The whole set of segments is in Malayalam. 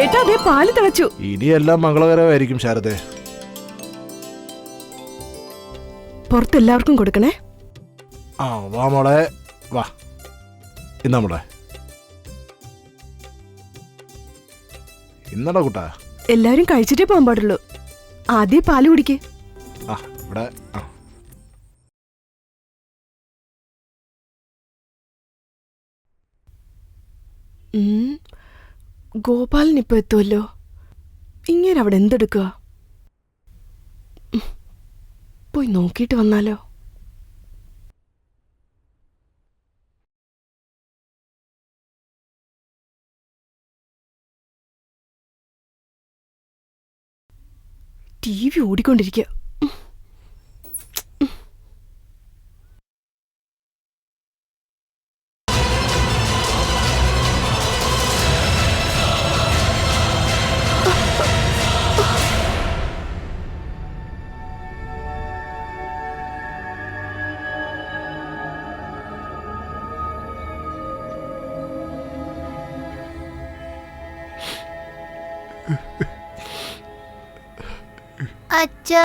ഏട്ടാ അതേ പാല് തിളച്ചു. ഇനിയെല്ലാം മംഗളകരമായിരിക്കും ശാരദേ. പുറത്തെല്ലാവർക്കും കൊടുക്കണേ. ആ വാ മോളെ വാ. ഇന്നാ മോളെ. ഇന്നടാ കൂട്ടാ. എല്ലാരും കഴിച്ചിട്ടേ പോകാൻ പാടുള്ളൂ. ആദ്യം പാല് കുടിക്ക്. ആ ഇവിടെ. ആ ഗോപാലൻ ഇപ്പൊ എത്തുമല്ലോ. ഇങ്ങനെ അവിടെ എന്തെടുക്കുക? പോയി നോക്കിയിട്ട് വന്നാലോ? TV ഓടിക്കൊണ്ടിരിക്കുക. അച്ഛാ,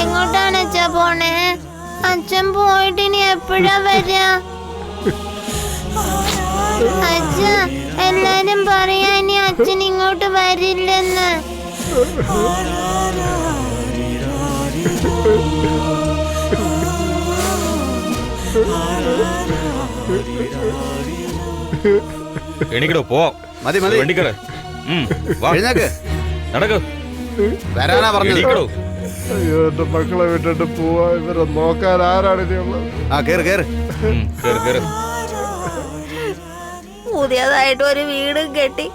എങ്ങോട്ടാണ് അച്ഛാ പോണേ? അച്ഛൻ പോയിട്ട് ഇനി എപ്പോഴാ വരാ? അച്ഛാ, എല്ലാരും പറയാ ഇനി അച്ഛൻ ഇങ്ങോട്ട് വരില്ലെന്ന്. എണീക്കടോ, പോ. മതി മതി, വണ്ടിക്കട നടക്ക്. വരാനാ പറഞ്ഞത്. അയ്യോ എന്റെ മക്കളെ വിട്ടിട്ട് പോവാ. ഇവരെ നോക്കാൻ ആരാണ് ഇനിയുള്ളത്? ആ കേറ് കേറ്. പുതിയതായിട്ട് ഒരു വീടും കെട്ടി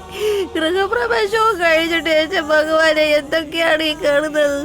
ഗൃഹപ്രവേശവും കഴിഞ്ഞിട്ട് ഭഗവാനെ എന്തൊക്കെയാണ് ഈ കാണുന്നത്?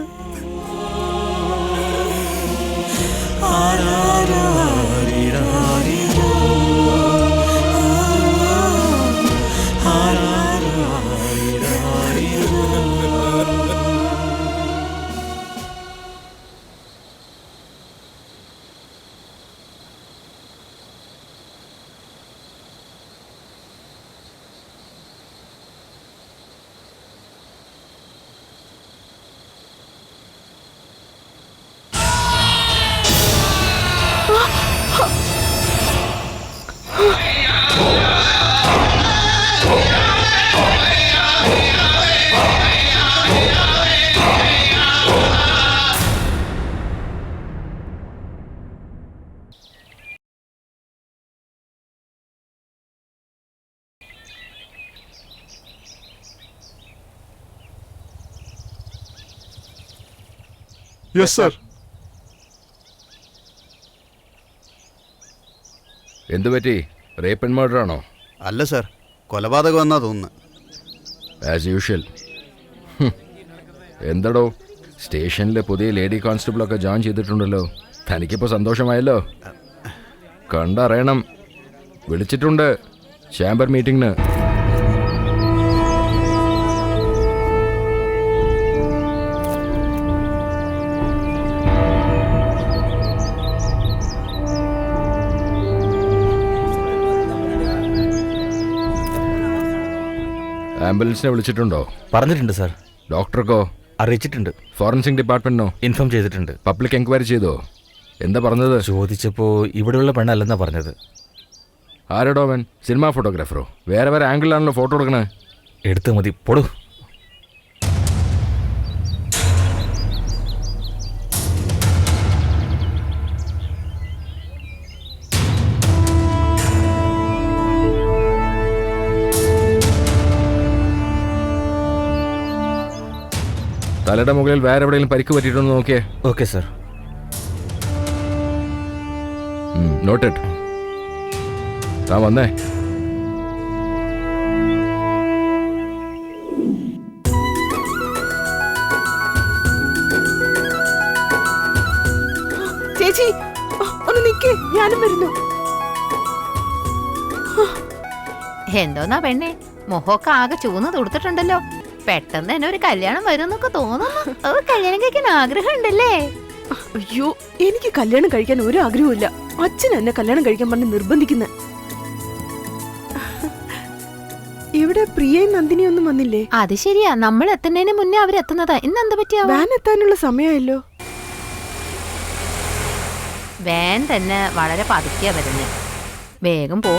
Yes sir. എന്തു പറ്റി? റേപ്പ് ആൻഡ് മർഡർ ആണോ? അല്ല സർ, കൊലപാതകം എന്നാ തോന്നുന്നു. As usual. എന്തടോ, സ്റ്റേഷനിലെ പുതിയ ലേഡി കോൺസ്റ്റബിളൊക്കെ ജോയിൻ ചെയ്തിട്ടുണ്ടല്ലോ. തനിക്കിപ്പോൾ സന്തോഷമായല്ലോ. കണ്ടറിയണം, വിളിച്ചിട്ടുണ്ട് ചേംബർ മീറ്റിംഗിന്. ആംബുലൻസിനെ വിളിച്ചിട്ടുണ്ടോ? പറഞ്ഞിട്ടുണ്ട് സാർ. ഡോക്ടർക്കോ? അറിയിച്ചിട്ടുണ്ട്. ഫോറൻസിക് ഡിപ്പാർട്ട്മെന്റിനോ? ഇൻഫോം ചെയ്തിട്ടുണ്ട്. പബ്ലിക് എൻക്വയറി ചെയ്തോ? എന്താ പറഞ്ഞത്? ചോദിച്ചപ്പോൾ ഇവിടെയുള്ള പെണ്ണല്ലെന്നാ പറഞ്ഞത്. ആരോടോ അവൻ? സിനിമാ ഫോട്ടോഗ്രാഫറോ? വേറെ വേറെ ആംഗിളിലാണല്ലോ ഫോട്ടോ എടുക്കണേ. എടുത്ത് മതി, പൊടു. തലയുടെ മുകളിൽ വേറെ എവിടെയെങ്കിലും പരിക്ക് പറ്റിയിട്ടുണ്ടോ നോക്കിയേ. Okay sir. നോട്ടഡ്. താൻ വന്നേ. ചേച്ചി ഒന്ന് നിക്കേ, ഞാനും വരുന്നു. എന്തോന്നാ പെണ്ണെ, മുഖമൊക്കെ ആകെ ചൂന്ന് തുടുത്തിട്ടുണ്ടല്ലോ. പെട്ടെന്ന് തന്നെ ഒരു കല്യാണം വരുന്നൊക്കെ തോന്നുന്നു. കല്യാണം കഴിക്കാൻ ആഗ്രഹം ഉണ്ടല്ലേ? അയ്യോ, എനിക്ക് കല്യാണം കഴിക്കാൻ ഒരു ആഗ്രഹമില്ല. അച്ഛൻ എന്നെ കല്യാണം കഴിക്കാൻ പറഞ്ഞ് നിർബന്ധിക്കുന്ന. ഇവിടെ പ്രിയയും നന്ദിനിയൊന്നും വന്നില്ലേ? അത് ശരിയാ, നമ്മൾ എത്തുന്നതിന് മുന്നേ അവരെത്തുന്നതാ. ഇന്നെന്ത് പറ്റിയാ? വാൻ എത്താനുള്ള സമയമായല്ലോ. വാൻ തന്നെ വളരെ പതുക്കിയാ വരുന്നേ. വേഗം പോ.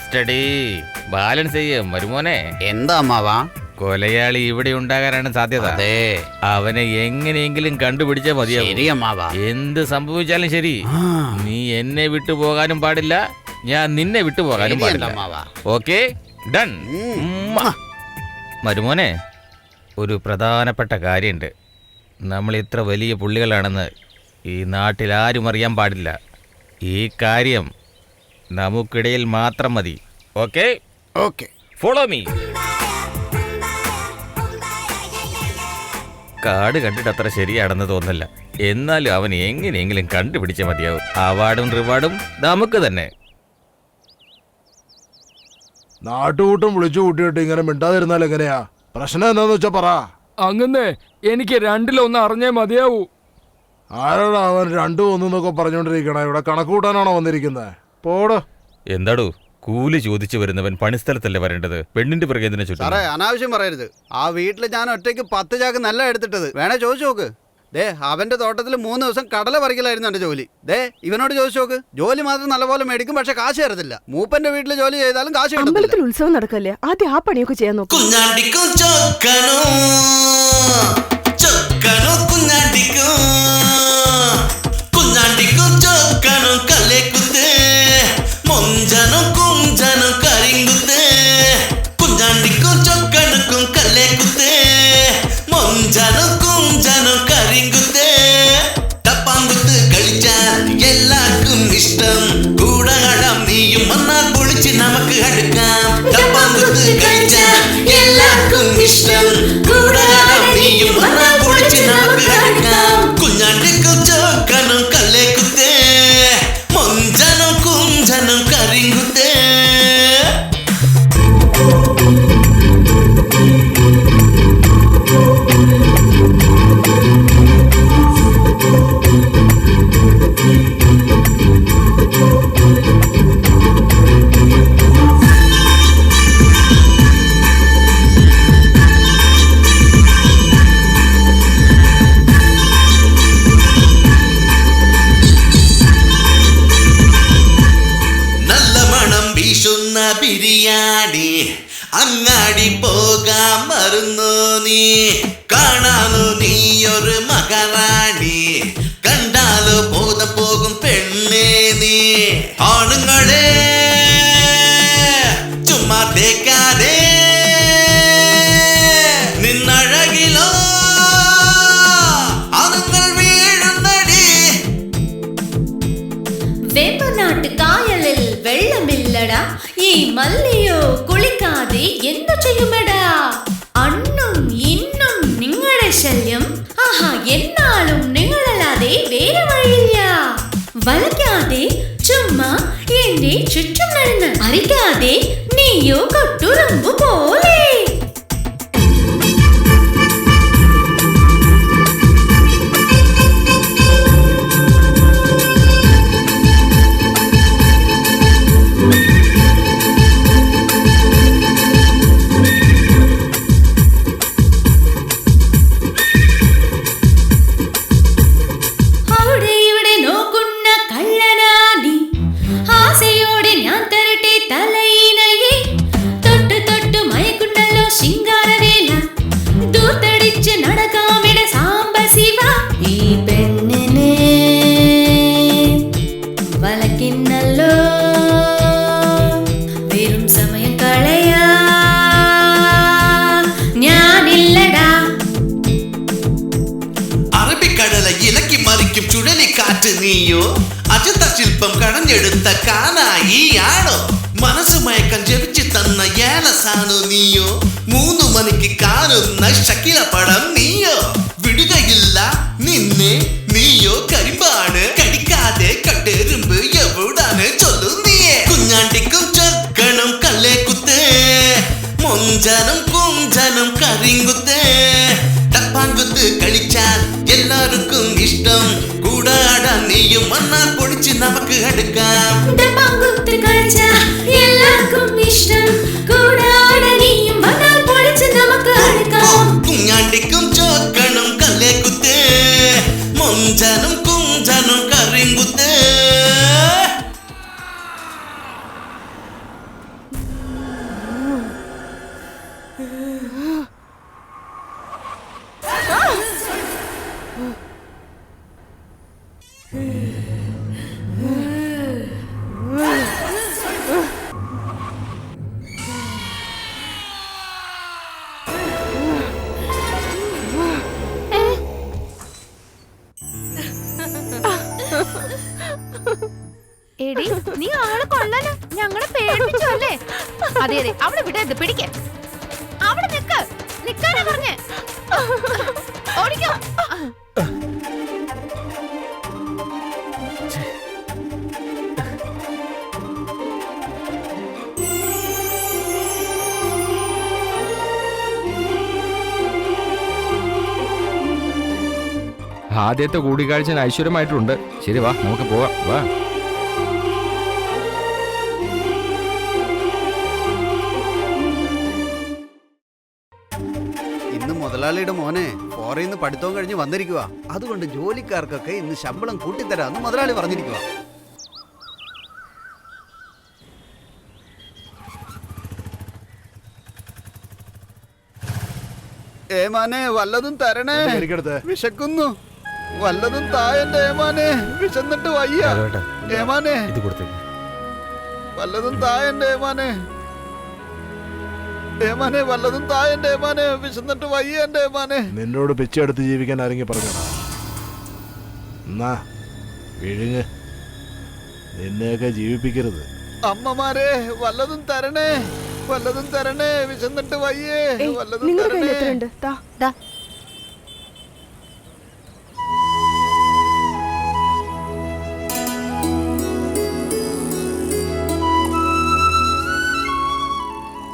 സ്റ്റഡി ബാലൻസ് ചെയ്യും മരുമോനെ. എന്താ അമ്മാവാ? കൊലയാളി ഇവിടെ ഉണ്ടാകാനാണ് സാധ്യത. അതെ, അവനെ എങ്ങനെയെങ്കിലും കണ്ടുപിടിച്ചാ മതിയാവും. ശരി അമ്മാവാ. എന്ത് സംഭവിച്ചാലും ശരി, നീ എന്നെ വിട്ടു പോകാനും പാടില്ല, ഞാൻ നിന്നെ വിട്ടു പോകാനും പാടില്ല. അമ്മാവാ. Okay, done. മരുമോനെ, ഒരു പ്രധാനപ്പെട്ട കാര്യമുണ്ട്. നമ്മൾ ഇത്ര വലിയ പുള്ളികളാണെന്ന് ഈ നാട്ടിൽ ആരും അറിയാൻ പാടില്ല. ഈ കാര്യം നമുക്കിടയിൽ മാത്രം മതി. Okay okay, follow me. കാട് കണ്ടിട്ട് അത്ര ശരിയാണെന്ന് തോന്നില്ല, എന്നാലും അവൻ എങ്ങനെയെങ്കിലും കണ്ടുപിടിച്ചേ മതിയാവും. അവാർഡും റിവാർഡും നമുക്ക് തന്നെ. നാട്ടുകൂട്ടും വിളിച്ചു കൂട്ടിയിട്ട് ഇങ്ങനെ മിണ്ടാതിരുന്നാൽ എങ്ങനെയാ? പ്രശ്നം എന്താന്ന് വെച്ചാ പറ. അങ്ങനെ എനിക്ക് രണ്ടിലൊന്ന് അറിഞ്ഞേ മതിയാവൂ. ആരോടാ അവൻ രണ്ടും ഒന്നൊക്കെ പറഞ്ഞോണ്ടിരിക്കണ? ഇവിടെ കണക്ക് കൂട്ടാനാണോ വന്നിരിക്കുന്നത്? പോടോ. എന്താടോ, കൂലി ചോദിച്ചു വരുന്നവൻ പണിസ്ഥലത്തല്ലേ വരേണ്ടത്, പെണ്ണിന്റെ പിറകെ എന്തിനാ ചുറ്റും? സാറേ, അനാവശ്യം പറയരുത്. ആ വീട്ടിൽ ഞാൻ ഒറ്റയ്ക്ക് 10 ചാക്ക് നല്ല എടുത്തിട്ടത്. വേണേ ചോദിച്ചു നോക്ക്. ദേ, അവന്റെ തോട്ടത്തിൽ 3 ദിവസം കടല പറിക്കലായിരുന്നു എന്റെ ജോലി. ദേ, ഇവനോട് ചോദിച്ചു നോക്ക്. ജോലി മാത്രം നല്ലപോലെ മേടിക്കും, പക്ഷെ കാശ് തരത്തില്ല. മൂപ്പന്റെ വീട്ടിൽ ജോലി ചെയ്താലും കാശ് കിട്ടത്തില്ല. അമ്പലത്തിൽ ഉത്സവം നടക്കല്ലേ, ആദ്യം ആ പണിയൊക്കെ ചെയ്യാൻ നോക്കും. കുഞ്ഞാണ്ടിക്കും ചൊക്കനോ ചൊക്കനോ കുഞ്ഞാണ്ടിക്കും കുഞ്ഞാണ്ടിക്കും ചൊക്കനോ കല്ലേക്കുത്തേ മൊഞ്ചനും കുഞ്ചനും കരിങ്കുത്തേ കുഞ്ഞാണ്ടിക്കും ചൊക്കനുക്കും കല്ലേക്കുത്തേ മൊഞ്ചനും കുഞ്ചനും കരിങ്കുത്തേ ടപ്പാങ്കുത്ത് കളിച്ചാൽ എല്ലാവർക്കും ഇഷ്ടം. കൂടകടം നീയും വന്നാൽ പൊളിച്ച് നമുക്ക് അടുക്കാം. ടപ്പാങ്കുത്ത് കളിച്ചാൽ എല്ലാവർക്കും ഇഷ്ടം. കൂടകടം നീയും വന്നാൽ പൊളിച്ച് നമുക്ക് അടുക്കാം. കുഞ്ഞാണ്ടിക്കും ചൊക്കനും കല്ലേക്കുത്തേ മൊഞ്ചനും കുഞ്ചനും കരിങ്കുത്തേ. നല്ല മണം വീശുന്ന ബിരിയാണി അങ്ങാടി പോകാൻ മറന്നു നീ. കാണാനോ നീയൊരു മഹാറാണി, കണ്ടാലോ ബോധം പോകും പെണ്ണേ നീ. ആണുങ്ങളെ ചുമ്മാ തേക്കാതെ നിന്നഴകിലോ ആണുങ്ങൾ വീഴുന്നടി. വേമ്പനാട്ട് കായലിൽ വെള്ളമില്ലടാ, ഈ മല്ലിയോ കുളിക്കാതെ എന്തു ചെയ്യുമെടാ. അണ്ണും ഇന്നും നിങ്ങളുടെ ശല്യം, ആഹാ എന്നാലും നിങ്ങളല്ലാതെ വേറെ വഴിയില്ല. വലയ്ക്കാതെ ചുമ്മാ എന്റെ ചുറ്റും നടന്ന് അറിയാതെ നീയോ കൊട്ടുറുമ്പ് പോലെ. അവിടെ ഇവിടെ നോക്കുന്ന കള്ളനാടി, ആസയോടെ ഞാൻ തരട്ടെ തലയിണയെ. തൊട്ട് തൊട്ട് മയക്കുണ്ടല്ലോ ശിങ്കാരവേല, ദൂത്തടിച്ച് നടക്കാമിട സാംബശിവ. ഈ പെണ്ണിനെ വലക്കിന്നല്ലോ, വെറും സമയം കളയാ ഞാനില്ലടാ. അറബിക്കടല ഇലക്കി മറിക്കും ചുഴലിക്കാറ്റ് നീയോ, അജന്ത ശില്പം കടഞ്ഞെടുത്ത കാനായിയാണോ? മനസ്സ് മയക്കം ജപിച്ച് തന്ന ഏലസാണോ നീയോ? 3 മണിക്ക് കാണുന്ന ഷക്കില പടം നീയോ? വിടുകയില്ല നിന്നെ നീയോ കരിമ്പാണ്, കടിക്കാതെ കട്ടെരുമ്പ് എവിടാണ് ചൊല്ലു നീയെ. കുഞ്ഞാണ്ടിക്കും ചക്കണം കല്ലേ കുത്തേ, മൊഞ്ചനും കുഞ്ചനും കരിങ്കുത്തേ. ടപ്പാങ്കുത്ത് കളിച്ചാൽ എല്ലാവർക്കും ഇഷ്ടം, കൂടാടാൻ നീയും മണ്ണാൽ പൊടിച്ച് നമുക്ക് അടുക്കാം. ഡപ്പാങ്കുത്ത് കളിച്ചാ എല്ലാവർക്കും ഇഷ്ടം, കൂടാതെ നീയും വന്നാൽ പൊളിച്ച് നമുക്ക് അടുക്കാം. കുഞ്ഞാണ്ടിക്കും ചോക്കണം കല്ലേ കുത്തേ, മൊഞ്ചനും കുഞ്ചനും കരിങ്കുത്തേ. എടി നീ ആള് കൊള്ളാലോ, ഞങ്ങളെ പേടിപ്പിച്ചു അല്ലേ? അതെ അതെ, അവിടെ വിടരുത്, പിടിക്ക. അവിടെ നിക്കാനാ പറഞ്ഞേ. ഓടിക്കോ. ആദ്യത്തെ കൂടിക്കാഴ്ച ഐശ്വര്യമായിട്ടുണ്ട്. ശരി, വാ നമുക്ക് പോവാം. വാ. ഇന്ന് മുതലാളിയുടെ മോനെ ഫോറിന്ന് പഠിത്തവും കഴിഞ്ഞ് വന്നിരിക്കുക. അതുകൊണ്ട് ജോലിക്കാർക്കൊക്കെ ഇന്ന് ശമ്പളം കൂട്ടിത്തരാന്ന് മുതലാളി പറഞ്ഞിരിക്കുക. ഏമാനെ വല്ലതും തരണേ, വിശക്കുന്നു. വല്ലതും തായന്റെ ഏമാനെ, വിശന്നിട്ട് വയ്യ. ഏമാനെ വല്ലതും തായന്റെ ഏമാനെ, ഏമാനെ വല്ലതും തായന്റെ ഏമാനെ, വിശന്നിട്ട് വയ്യ എന്റെ ഏമാനെ. നിന്നോട് പിച്ചെടുത്ത് ജീവിക്കാൻ ആരെങ്കിലും പറഞ്ഞോടാ? എന്നാ വിഴുങ്ങ്, നിന്നെയൊക്കെ ജീവിപ്പിക്കരുത്. അമ്മമാരെ വല്ലതും തരണേ, വല്ലതും തരണേ, വിശന്നിട്ട് വയ്യേ. വല്ലതും നിങ്ങളുടെ തരണേ. കയ്യിൽ എത്രയുണ്ട്? ദാ.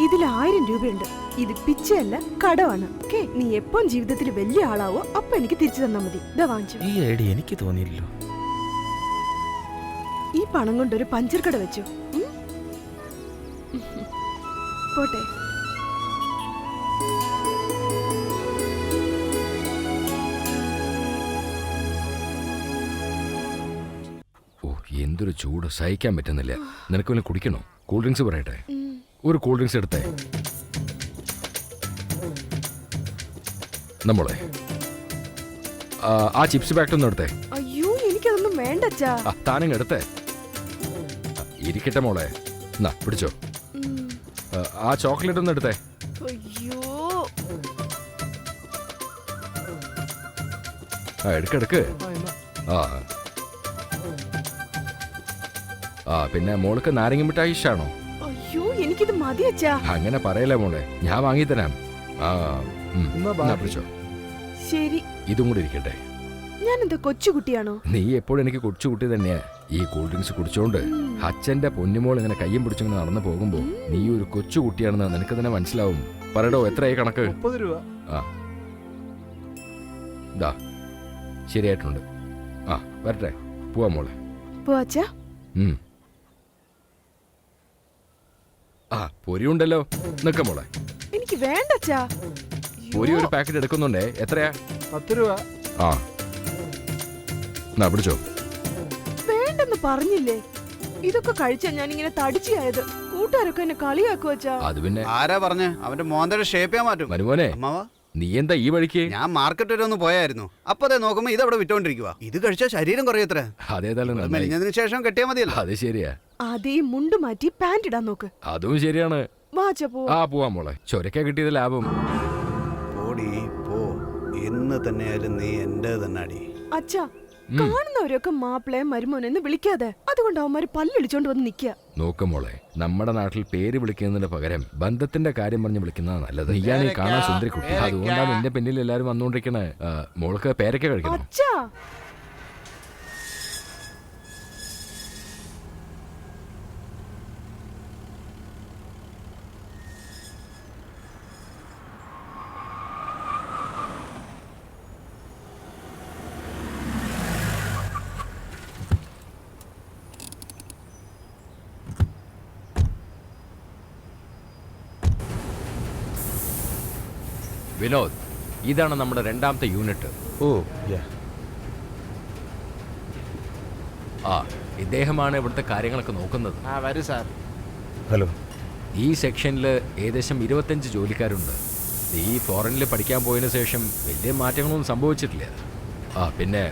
ഇതിൽ 1000 രൂപയുണ്ട്. ഇത് പിച്ചയല്ല, കടമാണ്. ഓക്കേ, നീ എപ്പം ജീവിതത്തിൽ വലിയ ആളാവോ അപ്പൊ എനിക്ക് തിരിച്ചു തന്നാ മതി. ഇതാ വാങ്ങിച്ചു. ഈ ഐഡിയ എനിക്ക് തോന്നിയില്ലല്ലോ. ഈ പണം കൊണ്ടൊരു പഞ്ചർ കട വെച്ചു. പോട്ടെ. ഓ, എന്തൊരു ചൂട്, സഹിക്കാൻ പറ്റുന്നില്ല. നിനക്ക് വല്ല കുടിക്കണോ? കൂൾ ഡ്രിങ്ക്സ് പറയട്ടെ? ഒരു കൂൾ ഡ്രിങ്ക്സ് എടുത്തേ. നമ്മളെ ആ ചിപ്സ് പാക്കറ്റ് ഒന്ന് എടുത്തേ. അയ്യോ, എനിക്കതൊന്നും വേണ്ടച്ചാ. താനങ്ങ് എടുത്തേ. ഇരിക്കട്ടെ മോളെ, എന്നാ പിടിച്ചോ. ആ ചോക്ലേറ്റ് ഒന്ന് എടുത്തേ. അയ്യോ, എടുക്കെടുക്ക്. പിന്നെ മോൾക്ക് നാരങ്ങ മിഠായി ഇഷ്ടാണോ? അയ്യോ, എനിക്കിത് മതി അച്ഛാ. അങ്ങനെ പറയല്ലേ മോളെ, ഞാൻ വാങ്ങിത്തരാം. പിടിച്ചോ. ശരി, ഇതും കൂടി ഇരിക്കട്ടെ. ഞാൻ എന്താ കൊച്ചുകുട്ടിയാണോ? നീ എപ്പോഴും എനിക്ക് കൊച്ചുകുട്ടി തന്നെയാ. ഈ കൂൾ ഡ്രിങ്ക്സ് കുടിച്ചോണ്ട് അച്ഛന്റെ പൊന്നുമോൾ ഇങ്ങനെ കയ്യും പിടിച്ചിങ്ങനെ നടന്നു പോകുമ്പോ നീ ഒരു കൊച്ചുകുട്ടിയാണെന്ന് നിനക്ക് തന്നെ മനസ്സിലാവും. പറയടോ, എത്രയായി കണക്ക്? 30 രൂപ. ദാ ശരിയായിട്ടുണ്ട്. വരട്ടെ, പോവാ മോളെ. പോവാച്ചാ. പൊരിയുണ്ടല്ലോ, നിക്ക മോളെ. എനിക്ക് വേണ്ടച്ചാ. പൊരി ഒരു പാക്കറ്റ് എടുക്കുന്നുണ്ടേ. എത്രയാ? 10 രൂപ. പിടിച്ചോ. വേണ്ടെന്ന് പറഞ്ഞില്ലേ? ഇതൊക്കെ കഴിച്ചാ ഞാൻ ഇങ്ങനെ തടിച്ചായത്. കൂട്ടുകാരൊക്കെ എന്നെ കളിയാക്കുവച്ചാ. അത് പിന്നെ ആരാ പറഞ്ഞേ? അവന്റെ മോന്തയുടെ ഷേപ്പ് ചെയ്യാൻ മാറ്റും. മരുമോനെ, അമ്മാവാ, നീ എന്താ ഈ വഴിക്ക്? ഞാൻ മാർക്കറ്റ് വരെ ഒന്ന് പോയായിരുന്നു. അപ്പൊ അതെ നോക്കുമ്പോ ഇതവിടെ വിറ്റോണ്ടിരിക്കുക. ഇത് കഴിച്ചാൽ ശരീരം കുറയത്രേ. അതേതായാലും നന്നായി. മെലിഞ്ഞതിന് ശേഷം കെട്ടിയാ മതിയല്ലോ. അത് ശരിയാ. അതേ മുണ്ട് മാറ്റി പാന്റ് ഇടാൻ നോക്ക്. അതും ശരിയാണ്. വാച്ച പോ. പോവാ മോളെ. ചൊരക്ക കിട്ടിയത് ലാഭം. പോടി പോ. എന്ന് തന്നെയായാലും നീ എന്റെ തന്നെ അടി. അച്ഛാ, കാണുന്നവരൊക്കെ മാപ്പിളയെ മരുമോനെന്ന് വിളിക്കാതെ, അതുകൊണ്ട് അവന്മാര് പല്ലടിച്ചോണ്ട് വന്ന് നിക്കുക. നോക്ക് മോളെ, നമ്മുടെ നാട്ടിൽ പേര് വിളിക്കുന്നതിന് പകരം ബന്ധത്തിന്റെ കാര്യം പറഞ്ഞ് വിളിക്കുന്നതാണ് നല്ലത്. നീയാണ് ഈ കാണാൻ സുന്ദരിക്കുട്ടി, അതുകൊണ്ടാണ് എന്റെ പിന്നിൽ എല്ലാരും വന്നുകൊണ്ടിരിക്കണേ. മോൾക്ക് പേരൊക്കെ കഴിക്കണം. അച്ഛാ, വിനോദ്, ഇതാണ് നമ്മുടെ രണ്ടാമത്തെ യൂണിറ്റ്. ഓ ആ, ഇദ്ദേഹമാണ് ഇവിടുത്തെ കാര്യങ്ങളൊക്കെ നോക്കുന്നത്. വരൂ സാർ. ഹലോ. ഈ സെക്ഷനിൽ ഏകദേശം 25 ജോലിക്കാരുണ്ട്. ഈ ഫോറിനിൽ പഠിക്കാൻ പോയതിനു ശേഷം വലിയ മാറ്റങ്ങളൊന്നും സംഭവിച്ചിട്ടില്ല. ആ, പിന്നെ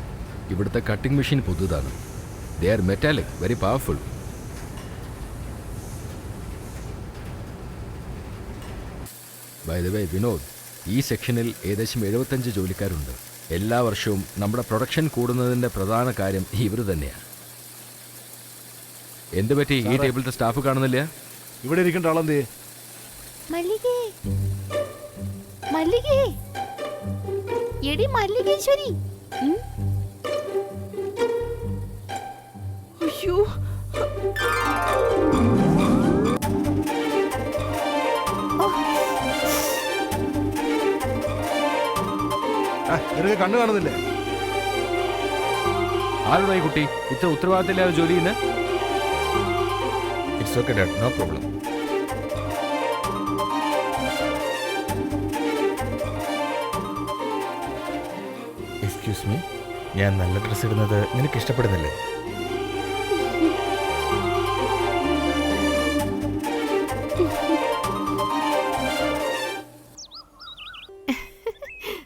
ഇവിടുത്തെ കട്ടിംഗ് മെഷീൻ പുതുതാണ്. They are metallic, very powerful. By the way Vinod, ഈ സെക്ഷനിൽ ഏകദേശം 75 ജോലിക്കാരുണ്ട്. എല്ലാ വർഷവും നമ്മുടെ പ്രൊഡക്ഷൻ കൂടുന്നതിൻ്റെ പ്രധാന കാര്യം ഇവർ തന്നെയാണ്. എന്ത് പറ്റി ഈ ടേബിളിലത്തെ സ്റ്റാഫ് കാണുന്നില്ല? ഇവിടെ ഇരിക്കേണ്ട ആളെന്തേ? മല്ലികേ, മല്ലികേ, എടി മല്ലികേശ്വരി. അയ്യോ, നിനക്ക് കണ്ണു കാണുന്നില്ലേ? ആരുടെ ഈ കുട്ടി ഇത്ര ഉത്തരവാദിത്തമില്ലാതെ ജോലി ചെയ്യുന്നത്? It's okay dad, no problem. Excuse me, ഞാൻ നല്ല ഡ്രസ്സ് ഇടുന്നത് നിനക്ക് ഇഷ്ടപ്പെടുന്നില്ലേ?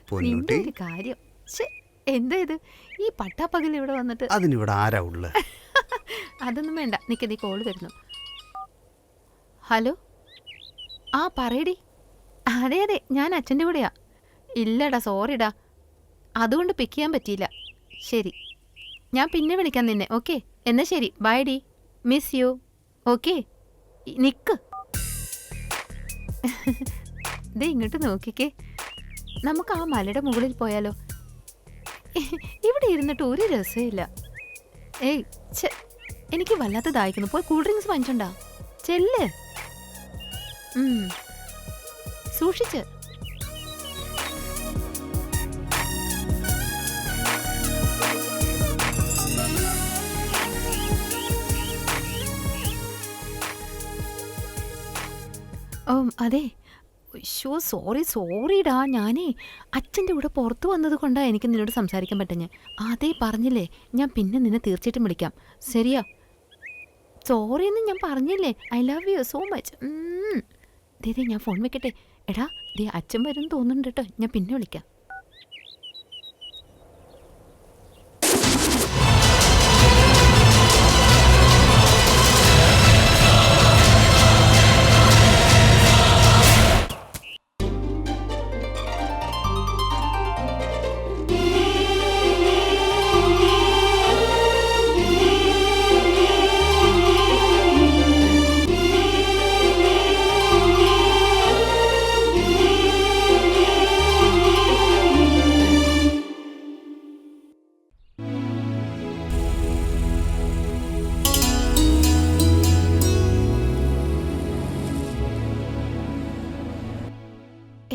പൊന്നുട്ടി, നിന്റെ ഒരു കാര്യം. ശ്ശെ, എന്താ ഇത് ഈ പട്ടാപ്പകൽ ഇവിടെ വന്നിട്ട്? അതിനിവിടെ ആരാ ഉള്ളത്? അതൊന്നും വേണ്ട, നിക്ക്, നീ കോള് തരുന്നു. ഹലോ, ആ പറയടി. അതെ അതെ, ഞാൻ അച്ഛൻ്റെ കൂടെയാ. ഇല്ലടാ, സോറിടാ, അതുകൊണ്ട് പിക്ക് ചെയ്യാൻ പറ്റിയില്ല. ശരി, ഞാൻ പിന്നെ വിളിക്കാം നിന്നെ. ഓക്കെ, എന്നാ ശരി, ബൈ ഡി, മിസ് യു. ഓക്കെ, നിക്ക്. ദേ ഇങ്ങോട്ട് നോക്കിക്കേ, നമുക്ക് ആ മലയുടെ മുകളിൽ പോയാലോ? ഇവിടെ ഇരുന്നിട്ട് ഒരു രസമില്ല. ഏയ് ഛെ, എനിക്ക് വല്ലാത്ത ദാഹിക്കുന്നു. പോയി കൂൾ ഡ്രിങ്ക്സ് വാങ്ങിച്ചോണ്ടാ. ചെല്ല്. സൂക്ഷിച്ച്. ഓ അതെ, സോറിടാ, ഞാനേ അച്ഛൻ്റെ കൂടെ പുറത്തു വന്നത് കൊണ്ടാണ് എനിക്ക് നിന്നോട് സംസാരിക്കാൻ പറ്റുഞ്ഞ്. അതേ പറഞ്ഞില്ലേ, ഞാൻ പിന്നെ നിന്നെ തീർച്ചയായിട്ടും വിളിക്കാം. ശരിയാ, സോറിയെന്ന് ഞാൻ പറഞ്ഞില്ലേ. I love you so much. ദേ ഞാൻ ഫോൺ വെക്കട്ടെ. എടാ, ദേ അച്ഛൻ വരും തോന്നുന്നുണ്ട് കേട്ടോ, ഞാൻ പിന്നെ വിളിക്കാം.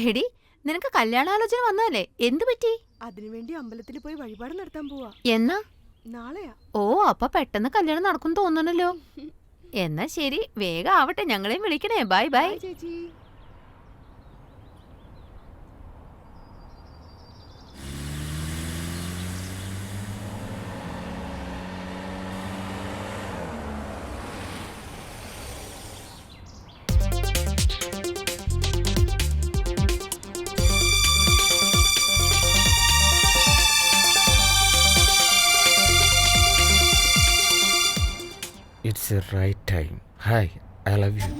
എടി, നിനക്ക് കല്യാണാലോചന വന്നല്ലേ, എന്തു പറ്റി? അതിനുവേണ്ടി അമ്പലത്തിൽ പോയി വഴിപാട് നടത്താൻ പോവാ. എന്നാ? നാളെയാ. ഓ, അപ്പൊ പെട്ടെന്ന് കല്യാണം നടക്കും തോന്നണല്ലോ. എന്നാ ശരി, വേഗം ആവട്ടെ, ഞങ്ങളെയും വിളിക്കണേ. ബൈ ബൈ ചേച്ചി. It's a right time. Hi, I love you.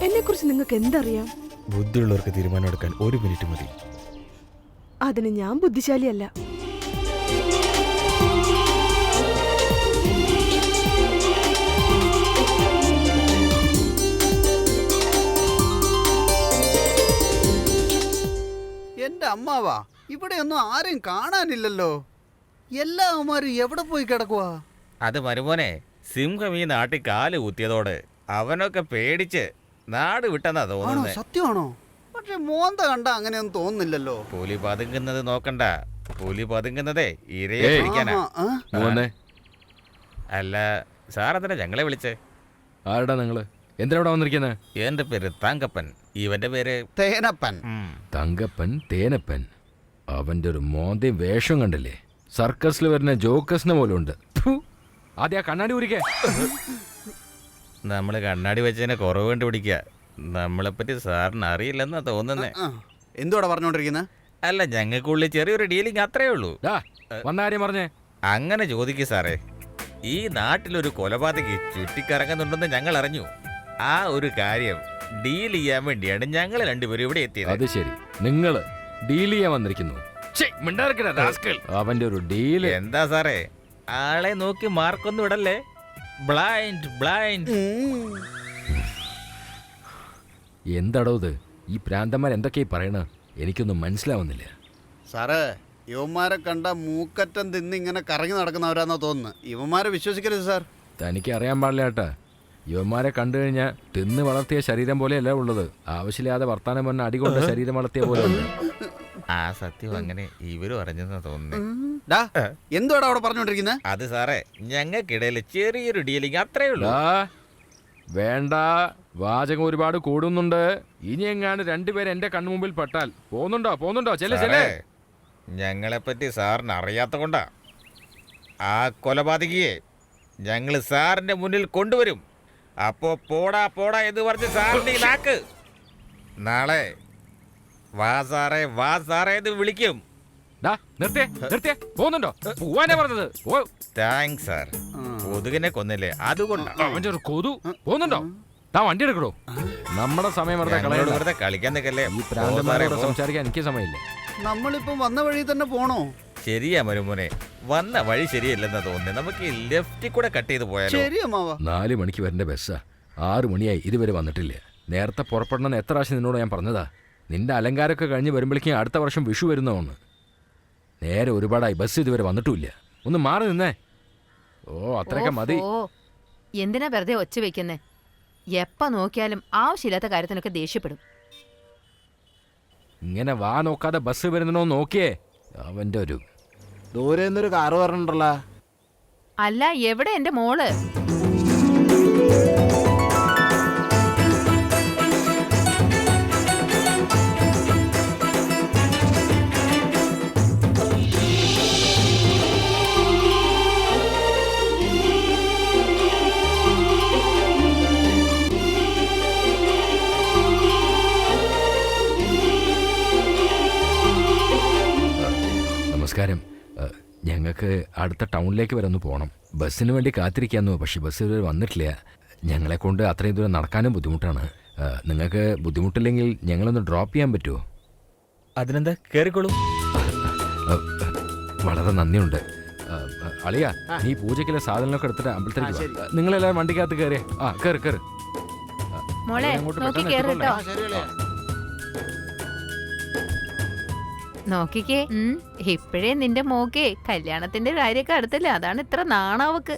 എന്നെ കുറിച്ച് നിങ്ങൾക്ക് എന്തറിയാം? ബുദ്ധിയുള്ളവർക്ക് തീരുമാനം എടുക്കാൻ 1 മിനിറ്റ് മതി. അതിന് ഞാൻ ബുദ്ധിശാലിയല്ല. ഇവിടെയൊന്നും ആരെയും കാണാനില്ലല്ലോ. എല്ലാ അവന്മാരും എവിടെ പോയി കിടക്കുവാ? അത് മരുമോനെ, സിംഹം ഈ നാട്ടിൽ കാല് കുത്തിയതോടെ അവനൊക്കെ പേടിച്ച് നാട് വിട്ടെന്നാ ആണോ? തോന്നുന്നത്. സത്യമാണോ? പക്ഷെ മോന്ത കണ്ട അങ്ങനെയൊന്നും തോന്നുന്നില്ലല്ലോ. പുലി പതുങ്ങുന്നത് നോക്കണ്ട, പുലി പതുങ്ങുന്നതേ ഇരയെ ഏയ്. പിടിക്കാനാ. ആ, മോനെ, അല്ല സാറെന്തിനാ ഞങ്ങളെ വിളിച്ചേ? ആരുടെ നിങ്ങള്? എന്തിനാ ഇവിടെ വന്നിരിക്കുന്നത്? എന്റെ പേര് തങ്കപ്പൻ, ഇവന്റെ പേര് തേനപ്പൻ. തങ്കപ്പൻ, തേനപ്പൻ. അവന്റെ ഒരു മോന്തയും വേഷം കണ്ടില്ലേ? സർക്കസിൽ വരുന്ന ജോക്കസിനെ പോലെ ഉണ്ട്. ആദ്യം ആ കണ്ണാടി ഊരിക്കേ. നമ്മള് കണ്ണാടി വെച്ചതിനെ കുറവ് കണ്ടുപിടിക്കുക. നമ്മളെപ്പറ്റി സാറിന് അറിയില്ലെന്നാ തോന്നുന്നേ. എന്തുവാടാ പറഞ്ഞോണ്ടിരിക്കുന്നത്? അല്ല, ഞങ്ങൾക്കുള്ളിൽ ചെറിയൊരു ഡീലിങ് അത്രേ ഉള്ളൂ. ദാ, വന്ന കാര്യം പറഞ്ഞേ. അങ്ങനെ ചോദിക്കൂ സാറേ. ഈ നാട്ടിലൊരു കൊലപാതകി ചുറ്റിക്കറങ്ങുന്നുണ്ടെന്ന് ഞങ്ങൾ അറിഞ്ഞു. ആ ഒരു കാര്യം ഡീൽ ചെയ്യാൻ വേണ്ടിയാണ് ഞങ്ങൾ രണ്ടുപേരും ഇവിടെ എത്തിയത്. അത് ശരി, നിങ്ങള് ഡീൽ ചെയ്യാൻ വന്നിരിക്കുന്നു. അവന്റെ ഒരു ഡീല്. എന്താ സാറേ, ആളെ നോക്കി മാർക്കൊന്നും ഇടല്ലേ. Blind blind. എന്താടോ ഇത്? ഈ പ്രാന്തന്മാർ എന്തൊക്കെയാ പറയണ? എനിക്കൊന്നും മനസ്സിലാവുന്നില്ല. സാറേ, ഇവന്മാരെ കണ്ട മൂക്കറ്റം തിന്ന് ഇങ്ങനെ കറങ്ങി നടക്കുന്നവരാന്നാ തോന്നുന്നു. ഇവന്മാരെ വിശ്വസിക്കരുത് സാർ. തനിക്ക് അറിയാൻ പാടില്ല കേട്ടാ. യുവന്മാരെ കണ്ടു കഴിഞ്ഞാൽ തിന്ന് വളർത്തിയ ശരീരം പോലെയല്ല ഉള്ളത്. ആവശ്യമില്ലാതെ വർത്താനം പറഞ്ഞ അടികൊണ്ട് ശരീരം വളർത്തിയ പോലെ ഉണ്ട്. ആ സത്യം അങ്ങനെ ഇവരും അറിഞ്ഞെന്നാ തോന്നുന്നേ. എന്തുവാടാ അവിടെ പറഞ്ഞോണ്ടിരിക്കുന്നത്? അത് സാറേ, ഞങ്ങൾക്കിടയിൽ ചെറിയൊരു ഡീലിങ് അത്രേ ഉള്ളൂ. വേണ്ട, വാചകം ഒരുപാട് കൂടുന്നുണ്ട്. ഇനി എങ്ങാണ്ട് രണ്ടുപേരും എന്റെ കണ്ണുമുമ്പിൽ പെട്ടാൽ പോന്നുണ്ടോ ചെല്ലേ. ഞങ്ങളെപ്പറ്റി സാറിന് അറിയാത്ത കൊണ്ടാ. ആ കൊലപാതകിയെ ഞങ്ങൾ സാറിന്റെ മുന്നിൽ കൊണ്ടുവരും. അപ്പോ പോടാ പോടാ എന്ന് പറഞ്ഞ് സാറിന്റെ ഈ നാക്ക് നാളെ വാ സാറേ എന്ന് വിളിക്കും. നിർത്തിയേ, പോന്നുണ്ടോ? പോവാനാ പറഞ്ഞത്. Thanks sir. കൊതുകിനെ കൊന്നില്ലേ, അതുകൊണ്ടാ. അവന്റെ ഒരു കൊതു. പോന്നുണ്ടോ? താ വണ്ടി എടുക്കണോ? നമ്മുടെ സമയം വെറുതെ കളിക്കാൻ നിൽക്കല്ലേ. ഈ പ്രാന്തന്മാരോട് സംസാരിക്കാൻ എനിക്ക് സമയമില്ല. നമ്മളിപ്പം വന്ന വഴി തന്നെ പോണോ? ശരിയാ മരുമോനെ, വന്ന വഴി ശരിയല്ലെന്നാ തോന്നുന്നത്. നമുക്ക് ലെഫ്റ്റിൽ കൂടെ കട്ട് ചെയ്ത് പോയാലോ? ശരി അമ്മാവാ. 4 മണിക്ക് വരേണ്ട ബസ്സാ. 6 മണിയായി, ഇതുവരെ വന്നിട്ടില്ല. നേരത്തെ പുറപ്പെടണമെന്ന് എത്ര പ്രാവശ്യം നിന്നോട് ഞാൻ പറഞ്ഞതാ. നിന്റെ അലങ്കാരമൊക്കെ കഴിഞ്ഞ് വരുമ്പോഴേക്കും അടുത്ത വർഷം വിഷു വരുന്നോന്ന്. നേരെ ഒരുപാടായി, ബസ് ഇതുവരെ വന്നിട്ടുമില്ല. ഒന്ന് മാറി നിന്നേ. ഓ, അത്രയൊക്കെ മതി. എന്തിനാ വെറുതെ ഒച്ച വെക്കുന്നേ? എപ്പ നോക്കിയാലും ആവശ്യമില്ലാത്ത കാര്യത്തിനൊക്കെ ദേഷ്യപ്പെടും. ഇങ്ങനെ വാ നോക്കാതെ ബസ് വരുന്നോ നോക്കിയേ. അവന്റെ ഒരു ദൂരെ നിന്നൊരു കാറ് പറഞ്ഞിട്ടുണ്ടല്ലോ. അല്ല, എവിടെ എന്റെ മോള്? നമസ്കാരം. ഞങ്ങൾക്ക് അടുത്ത ടൗണിലേക്ക് വരെ ഒന്ന് പോകണം. ബസ്സിന് വേണ്ടി കാത്തിരിക്കാന്നു, പക്ഷെ ബസ് ഇതുവരെ വന്നിട്ടില്ല. ഞങ്ങളെ കൊണ്ട് അത്രയും ദൂരം നടക്കാനും ബുദ്ധിമുട്ടാണ്. നിങ്ങൾക്ക് ബുദ്ധിമുട്ടില്ലെങ്കിൽ ഞങ്ങളൊന്ന് ഡ്രോപ്പ് ചെയ്യാൻ പറ്റുമോ? അതിനെന്താ, കേറിക്കോളൂ. വളരെ നന്ദിയുണ്ട്. അളിയ, നീ പൂജയ്ക്കുള്ള സാധനങ്ങളൊക്കെ എടുത്തിട്ട് അമ്പലത്തിലേക്ക്. നിങ്ങളെല്ലാവരും വണ്ടിക്കകത്ത് കയറിയേ. കയറി. മോളെ നോക്കി കേറിട്ടോ. നോക്കിക്കേ, ഇപ്പോഴേ നിന്റെ മോക്കേ കല്യാണത്തിന്റെ കാര്യമൊക്കെ അടുത്തല്ലേ, അതാണ് ഇത്ര നാണാവക്ക്.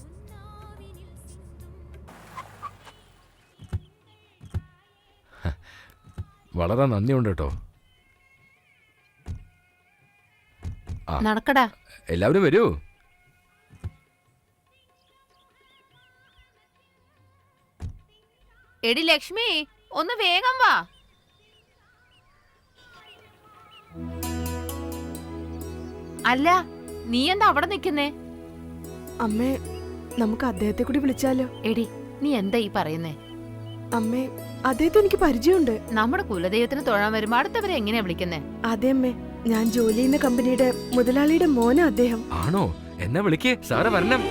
വളരെ നന്ദിയുണ്ട് കേട്ടോ. നടക്കടാ, എല്ലാവരും വരൂ. എടി ലക്ഷ്മി, ഒന്ന് വേഗം വാ. അല്ല, നീ എന്താ അവിടെ നിക്കുന്നേ? അമ്മേ, നമുക്ക് അദ്ദേഹത്തെ കൂടി വിളിച്ചാലോ? എടി, നീ എന്താ ഈ പറയുന്നേ? അമ്മേ, അദ്ദേഹത്തെ എനിക്ക് പരിചയമുണ്ട്. നമ്മുടെ കുലദൈവത്തിന് തൊഴാൻ വരുമ്പോ അടുത്തവരെ എങ്ങനെയാ വിളിക്കുന്നേ? അതെ അമ്മേ, ഞാൻ ജോലി ചെയ്യുന്ന കമ്പനിയുടെ മുതലാളിയുടെ മോനാ അദ്ദേഹം. ആണോ? എന്നെ വിളിക്കേ, സാറ് വരണം.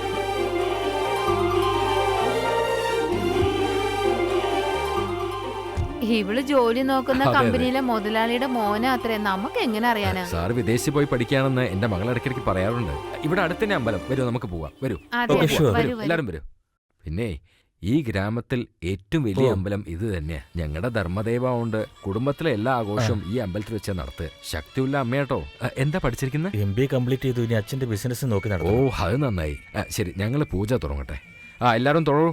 ഇവള് ജോലി നോക്കുന്ന കമ്പനിയിലെ മുതലാളിയുടെ മോന അത്രേ. നമുക്ക് എങ്ങനെ അറിയാനാ? സാറ് വിദേശത്ത് പോയി പഠിക്കാണെന്ന് എന്റെ മകൾ ഇടയ്ക്കിടയ്ക്ക് പറയാറുണ്ട്. ഇവിടെ അടുത്തന്നെ അമ്പലം. വരൂ, നമുക്ക് പോവാം. വരൂ, എല്ലാരും വരൂ. പിന്നെ ഈ ഗ്രാമത്തിൽ ഏറ്റവും വലിയ അമ്പലം ഇത് തന്നെയാ. ഞങ്ങളുടെ ധർമ്മദേവ കൊണ്ട് കുടുംബത്തിലെ എല്ലാ ആഘോഷവും ഈ അമ്പലത്തിൽ വെച്ചാൽ നടത്തുക. ശക്തിയുള്ള അമ്മയാട്ടോ. എന്താ പഠിച്ചിരിക്കുന്നത്? MBA കംപ്ലീറ്റ് ചെയ്തു. ഇനി അച്ഛന്റെ ബിസിനസ് നോക്കി ഓ, നടന്നു. അത് നന്നായി. ശരി, ഞങ്ങൾ പൂജ തുടങ്ങട്ടെ. എല്ലാവരും തൊഴൂ.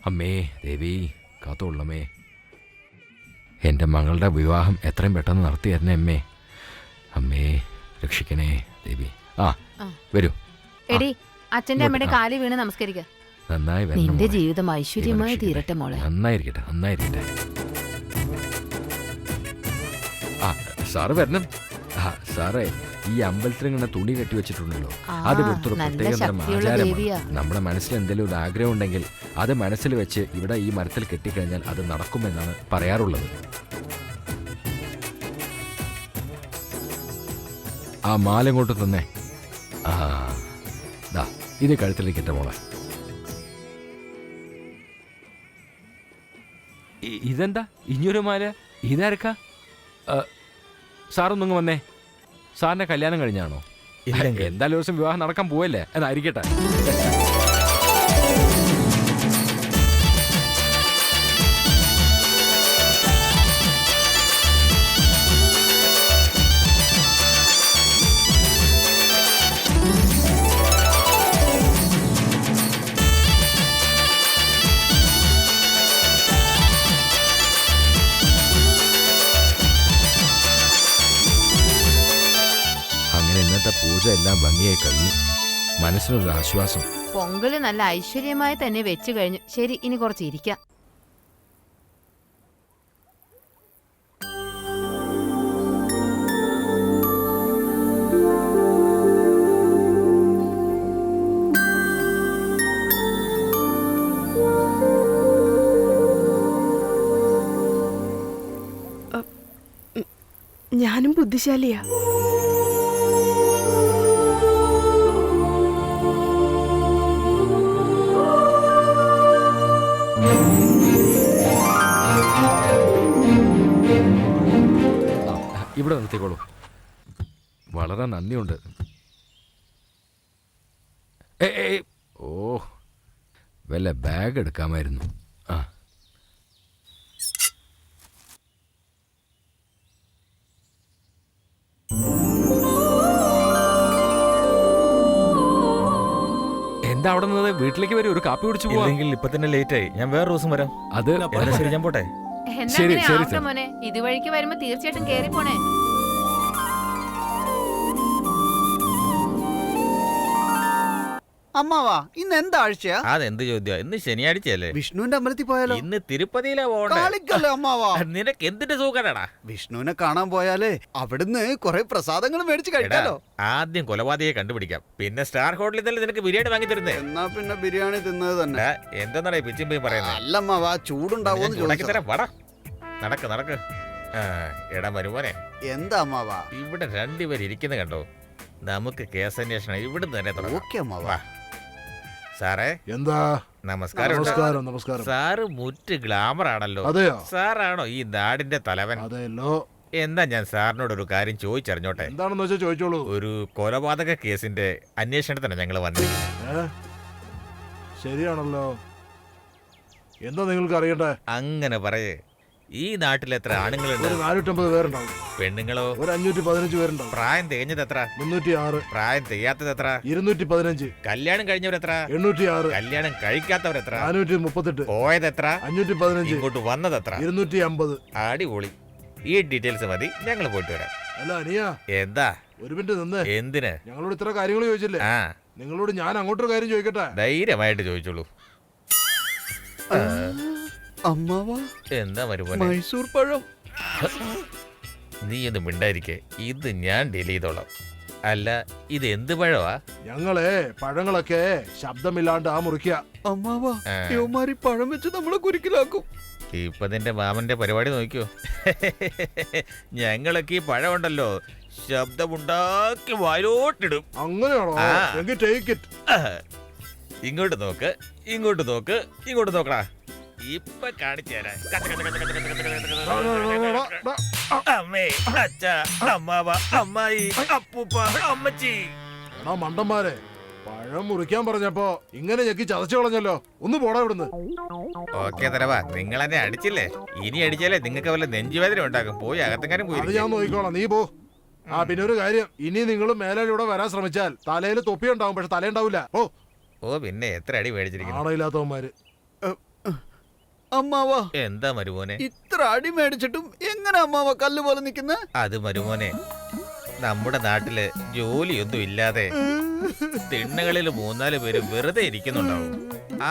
അമ്മേ ദേവി കാത്തോളമേ, എൻ്റെ മകളുടെ വിവാഹം എത്രയും പെട്ടെന്ന് നടത്തി തരണേ അമ്മേ. അമ്മേ രക്ഷിക്കണേ ദേവി. വരൂ. എടി, അച്ഛന്റെ അമ്മയുടെ കാലി വീണ് നമസ്കരിക്ക. നന്നായി നിന്റെ ജീവിതം ഐശ്വര്യമായി തീരട്ടെ മോളെ. നന്നായിരിക്കട്ടെ, നന്നായിരിക്കട്ടെ. സാറ് വരണം. സാറേ, ഈ അമ്പലത്തിൽ ഇങ്ങനെ തുണി കെട്ടി വെച്ചിട്ടുണ്ടല്ലോ, അത് ഇവിടുത്തെ പ്രത്യേക ആചാരമാണ്. നമ്മുടെ മനസ്സിൽ എന്തെങ്കിലും ഒരു ആഗ്രഹം ഉണ്ടെങ്കിൽ അത് മനസ്സിൽ വെച്ച് ഇവിടെ ഈ മരത്തിൽ കെട്ടിക്കഴിഞ്ഞാൽ അത് നടക്കുമെന്നാണ് പറയാറുള്ളത്. ആ മാല ഇങ്ങോട്ട് തന്നെ. ഇത് കഴുത്തിലേക്കിട്ട മോളെ. ഇതെന്താ ഇനിയൊരു മാല? ഇതാരക്കാ? സാറൊന്നും വന്നേ. സാറിന്റെ കല്യാണം കഴിഞ്ഞാണോ? എന്തായാലും ദിവസം വിവാഹം നടക്കാൻ പോവല്ലേ, എന്നായിരിക്കട്ടെ. പൂജ എല്ലാം ഭംഗിയായി കഴിഞ്ഞു. മനസ്സിനൊരു ആശ്വാസം. പൊങ്കല് നല്ല ഐശ്വര്യമായി തന്നെ വെച്ചു കഴിഞ്ഞു. ശരി, ഇനി കുറച്ച് ഇരിക്കാം. ഞാനും ബുദ്ധിശാലിയാ. ഇവിടെ നിർത്തിക്കോളൂ. വളരെ നന്ദിയുണ്ട്. ഓ, വല്ല ബാഗ് എടുക്കാമായിരുന്നു. എന്താ അവിടെ നിന്ന്? വീട്ടിലേക്ക് വരും, ഒരു കാപ്പി കുടിച്ചു പോവാം. ഇപ്പൊ തന്നെ ലേറ്റ് ആയി. ഞാൻ വേറെ ദിവസം വരാം. അത് ശരി, ഞാൻ പോട്ടെ. മോനെ, ഇതുവഴിക്ക് വരുമ്പോ തീർച്ചയായിട്ടും കേറി പോണേ. അമ്മാവാ, ഇന്ന് എന്താ ആഴ്ചയാ? അതെന്ത് ചോദ്യം? ഇന്ന് ശനിയാഴ്ചയല്ലേ? വിഷ്ണുവിന്റെ അമ്പലത്തിൽ പോയാലോ? ഇന്ന് തിരുപ്പതിയിലെ പോകണ്ടേ? കാളിക്കല്ലേ അമ്മാവാ? നിനക്ക് എന്തിന്റെ സൂക്കടാ? വിഷ്ണുവിനെ കാണാൻ പോയാലേ അവിടുന്ന് കുറെ പ്രസാദങ്ങൾ മേടിച്ച് കഴിക്കാലോ. ആദ്യം കൊലപാതകയെ കണ്ടുപിടിക്കാം, പിന്നെ സ്റ്റാർ ഹോട്ടലിൽ തന്നെ നിനക്ക് ബിരിയാണി വാങ്ങി തരുന്നേ. എന്നാ പിന്നെ ബിരിയാണി തിന്നത് തന്നെ. എന്താ പിച്ചും പോയി പറയുന്നത്? അല്ലമ്മാവാ, ചൂടുണ്ടാവോന്ന് ചോദിച്ചു. വട നടക്ക് നടക്ക്. എടാ വരുമോനെ, എന്താ അമ്മാവാ? ഇവിടെ രണ്ടുപേര് ഇരിക്കുന്ന കണ്ടോ? നമുക്ക് കേസന്വേഷണം ഇവിടുന്ന് തന്നെ തുടങ്ങാം. സാറേ, എന്താ? നമസ്കാരം. നമസ്കാരം. നമസ്കാരം. സാറ് മുറ്റ് ഗ്ലാമർ ആണല്ലോ. അതെയോ? സാറാണോ ഈ നാടിന്റെ തലവൻ? അതെല്ലോ. എന്താ ഞാൻ സാറിനോട് ഒരു കാര്യം ചോദിച്ചറിഞ്ഞോട്ടെ? എന്താണെന്ന് വെച്ചാൽ ചോദിച്ചോളൂ. ഒരു കൊലപാതക കേസിന്റെ അന്വേഷണത്തിന് ഞങ്ങൾ വന്നിരിക്കുന്നു. ശരിയാണല്ലോ. എന്താ നിങ്ങൾക്ക് അറിയട്ടെ? അങ്ങനെ പറയേ. ഈ നാട്ടിൽ എത്ര ആണുങ്ങളുണ്ട്? 450 പേരുണ്ടാവും. പെണ്ണുങ്ങളോ? 515 പേരുണ്ടാവും. പ്രായം തികഞ്ഞത് എത്ര? 306. പ്രായം തികയാത്തത് എത്ര? 215. കല്യാണം കഴിഞ്ഞവരെത്ര? 806. കല്യാണം കഴിക്കാത്തവരെത്ര? 438. പോയത് എത്ര? 515. ഇങ്ങോട്ട് വന്നത് എത്ര? 250. അടിപൊളി. ഈ ഡീറ്റെയിൽസ് മതി, ഞങ്ങൾ പോയിട്ട് വരാം. അല്ല അനിയ, എന്താ? ഒരു മിനിറ്റ് നിന്ന്. എന്തിന്? ഞങ്ങളോട് ഇത്ര കാര്യങ്ങൾ ചോദിച്ചില്ലേ? നിങ്ങളോട് ഞാൻ അങ്ങോട്ടൊരു കാര്യം ചോദിക്കട്ടെ? ധൈര്യമായിട്ട് ചോദിച്ചോളൂ. അമ്മാവാ, എന്താ വരുമോ? മൈസൂർ പഴം. നീ ഒന്ന് മിണ്ടായിരിക്കേ, ഇത് ഞാൻ ഡീൽ ചെയ്തോളാം. അല്ല, ഇത് എന്ത് പഴവാ? ഞങ്ങളെ പഴങ്ങളൊക്കെ ശബ്ദമില്ലാണ്ട് മുറിക്കുക. അമ്മാവാ, യുവമാരി പഴം വെച്ച് നമ്മളെ കുരുക്കിലാക്കും. ഇപ്പൊ നിന്റെ മാമന്റെ പരിപാടി നോക്കിയോ? ഞങ്ങളൊക്കെ ഈ പഴമുണ്ടല്ലോ ശബ്ദമുണ്ടാക്കി വായിലോട്ടിടും. അങ്ങനെയാണോ? ഇങ്ങോട്ട് നോക്ക്, ഇങ്ങോട്ട് നോക്ക്, ഇങ്ങോട്ട് നോക്കടാ. ഇപ്പൊ കാണിച്ചു തരാം. അമ്മേ, അച്ഛ, അമ്മാവ, അമ്മായി, അപ്പൂപ്പ, അമ്മച്ചി. മണ്ടന്മാരെ, പഴം മുറിക്കാൻ പറഞ്ഞപ്പോ ഇങ്ങനെ ഞെക്കി ചതച്ചു കളഞ്ഞല്ലോ. ഒന്ന് പോടാ ഇവിടുന്ന്. ഓക്കെ തരവാ, നിങ്ങൾ എന്നെ അടിച്ചില്ലേ? ഇനി അടിച്ചാലേ നിങ്ങൾക്ക് വല്ല നെഞ്ചുവേദന ഉണ്ടാക്കും. പോയി അകത്തെങ്ങാനും അത് പോയി. ഞാൻ നോക്കിക്കോളാം, നീ പോ. ആ പിന്നെ ഒരു കാര്യം, ഇനി നിങ്ങൾ മേലെ ഇവിടെ വരാൻ ശ്രമിച്ചാൽ തലയിൽ തൊപ്പി ഉണ്ടാവും, പക്ഷെ തലയുണ്ടാവില്ല. ഓ ഓ പിന്നെ എത്ര അടി മേടിച്ചിരിക്കുന്നു. ആണയില്ലാത്തവന്മാര്. അമ്മാവ, എന്താ മരുമോനെ? ഇത്ര അടി മേടിച്ചിട്ടും എങ്ങനെ അമ്മാവ കല്ല് പോലെ നിൽക്കുന്ന? അത് മരുമോനെ, നമ്മുടെ നാട്ടില് ജോലിയൊന്നും ഇല്ലാതെ തിണ്ണകളിൽ 3-4 പേര് വെറുതെ ഇരിക്കുന്നുണ്ടാവും.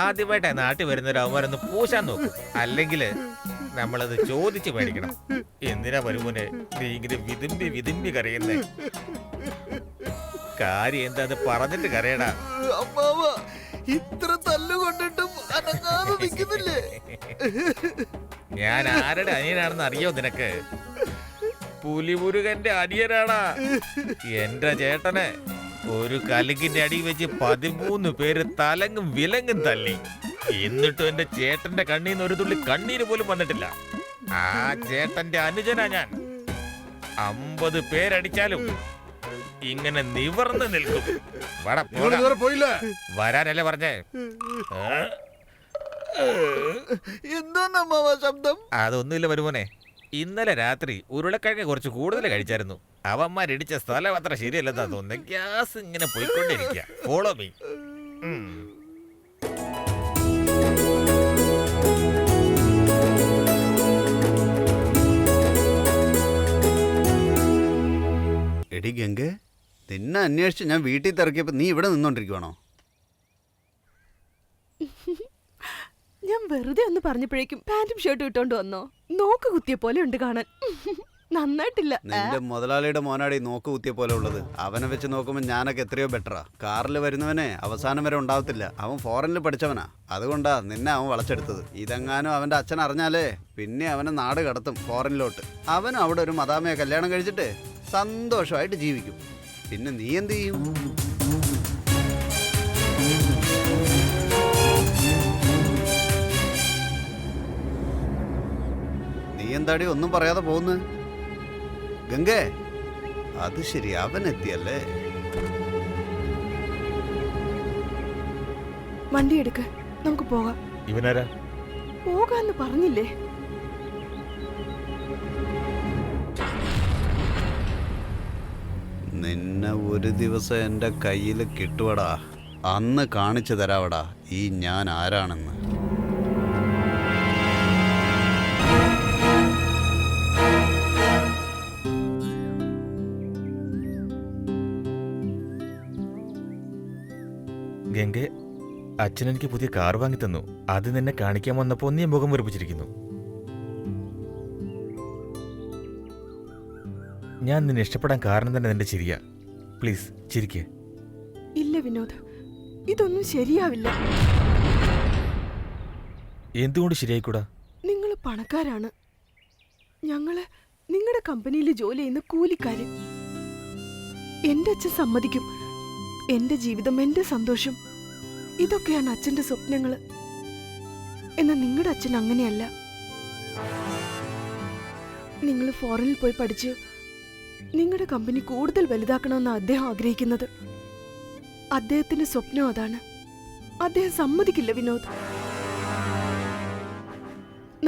ആദ്യമായിട്ടാ നാട്ടിൽ വരുന്നവരവന്മാരൊന്ന് പൂശാൻ നോക്കും. അല്ലെങ്കിൽ നമ്മളത് ചോദിച്ചു മേടിക്കണം. എന്തിനാ മരുമോനെ നീ ഇങ്ങനെ വിതുമ്പി വിതുമ്പി കരയുന്നേ? കാര്യം എന്താന്ന് പറഞ്ഞിട്ട് കരയടാ. അമ്മാവ, ഇത്ര തല്ലുകൊണ്ടിട്ടും അനങ്ങാതെ നിൽക്കുന്നില്ലേ? ഞാൻ ആരുടെ അനിയനാണെന്ന് അറിയോ നിനക്ക്? പുലിമുരുകന്റെ അനിയനാടാ. എന്റെ ചേട്ടനെ ഒരു കലുകിന്റെ അടി വെച്ച് 13 പേര് തലങ്ങും വിലങ്ങും തല്ലി. എന്നിട്ടും എന്റെ ചേട്ടന്റെ കണ്ണീന്ന് ഒരു തുള്ളി കണ്ണീര് പോലും വന്നിട്ടില്ല. ആ ചേട്ടന്റെ അനുജനാ ഞാൻ. 50 പേരടിച്ചാലും ഇങ്ങനെ നിവർന്ന് നിൽക്കും. നിങ്ങൾ ഇതുവരെ പോയില്ലേ? വരാനല്ലേ പറഞ്ഞേ? എന്തോന്ന് അമ്മാവ ശബ്ദം? അതൊന്നുമില്ല വരുമോനെ, ഇന്നലെ രാത്രി ഉരുളക്കിഴങ്ങ് കുറച്ച് കൂടുതൽ കഴിച്ചായിരുന്നു. അവന്മാരിടിച്ച സ്ഥലം അത്ര ശരിയല്ലെന്നാ തോന്നുന്നത്. ഗ്യാസ് ഇങ്ങനെ പോയിക്കൊണ്ടിരിക്കുക. Follow me. എടി ഗംഗെ, നിന്നെ അന്വേഷിച്ച് ഞാൻ വീട്ടിൽ തിരക്കിയപ്പോ നീ ഇവിടെ നിന്നോണ്ടിരിക്കുവാണോ? ഞാൻ വെറുതെ ഒന്ന് പറഞ്ഞപ്പോഴേക്കും പാന്റും ഷർട്ടും ഇട്ടോണ്ട് വന്നോ? നോക്ക് കുത്തിയ പോലെ ഉണ്ട് കാണാൻ. നന്നായിട്ടില്ല. നിന്റെ മുതലാളിയുടെ മോനാടി നോക്ക് കുത്തിയ പോലെ ഉള്ളത്. അവനെ വെച്ച് നോക്കുമ്പോൾ ഞാനൊക്കെ എത്രയോ ബെറ്ററാ. കാറിൽ വരുന്നവനെ അവസാനം വരെ ഉണ്ടാവത്തില്ല. അവൻ ഫോറിനിൽ പഠിച്ചവനാ. അതുകൊണ്ടാ നിന്നെ അവൻ വളച്ചെടുത്തത്. ഇതെങ്ങാനും അവന്റെ അച്ഛൻ അറിഞ്ഞാലേ പിന്നെ അവനെ നാട് കടത്തും ഫോറിനിലോട്ട്. അവനും അവിടെ ഒരു മദാമയെ കല്യാണം കഴിച്ചിട്ട് സന്തോഷമായിട്ട് ജീവിക്കും. പിന്നെ നീ എന്ത് ചെയ്യും? നീ എന്താടി ഒന്നും പറയാതെ പോകുന്നു? ഗംഗേ, അത് ശരി, അവൻ എത്തിയല്ലേ? വണ്ടി എടുക്ക്, നമുക്ക് പോകാം. ഇവനാരാ? പോകാന്ന് പറഞ്ഞില്ലേ? നിന്നെ ഒരു ദിവസം എൻ്റെ കയ്യിൽ കിട്ടുവടാ. അന്ന് കാണിച്ചു തരാവടാ ഈ ഞാൻ ആരാണെന്ന്. ഗംഗെ, അച്ഛൻ എനിക്ക് പുതിയ കാർ വാങ്ങി തന്നു. അത് നിന്നെ കാണിക്കാൻ വന്നപ്പോ നീ മുഖം വെറുപ്പിച്ചിരിക്കുന്നു. ഞാൻ നിന്നെ ഇഷ്ടപ്പെടാൻ കാരണം തന്നെ നിന്റെ ചിരിയാ. പ്ലീസ് ചിരിക്കേ. ഇല്ല വിനോദ്, ഇതൊന്നും ശരിയാവില്ല. എന്തുകൊണ്ട് ശരിയായിക്കൂടാ? നിങ്ങൾ പണക്കാരാണ്, ഞങ്ങള് നിങ്ങളുടെ കമ്പനിയിൽ ജോലി ചെയ്യുന്ന കൂലിക്കാര്. എന്റെ അച്ഛൻ സമ്മതിക്കും. എന്റെ ജീവിതം, എന്റെ സന്തോഷം, ഇതൊക്കെയാണ് അച്ഛന്റെ സ്വപ്നങ്ങള്. എന്നാൽ നിങ്ങളുടെ അച്ഛൻ അങ്ങനെയല്ല. നിങ്ങൾ ഫോറിനിൽ പോയി പഠിച്ച് നിങ്ങളുടെ കമ്പനി കൂടുതൽ വലുതാക്കണമെന്ന് അദ്ദേഹം ആഗ്രഹിക്കുന്നത്. അദ്ദേഹത്തിന്റെ സ്വപ്നം അതാണ്. അദ്ദേഹം സമ്മതിക്കില്ല വിനോദ്.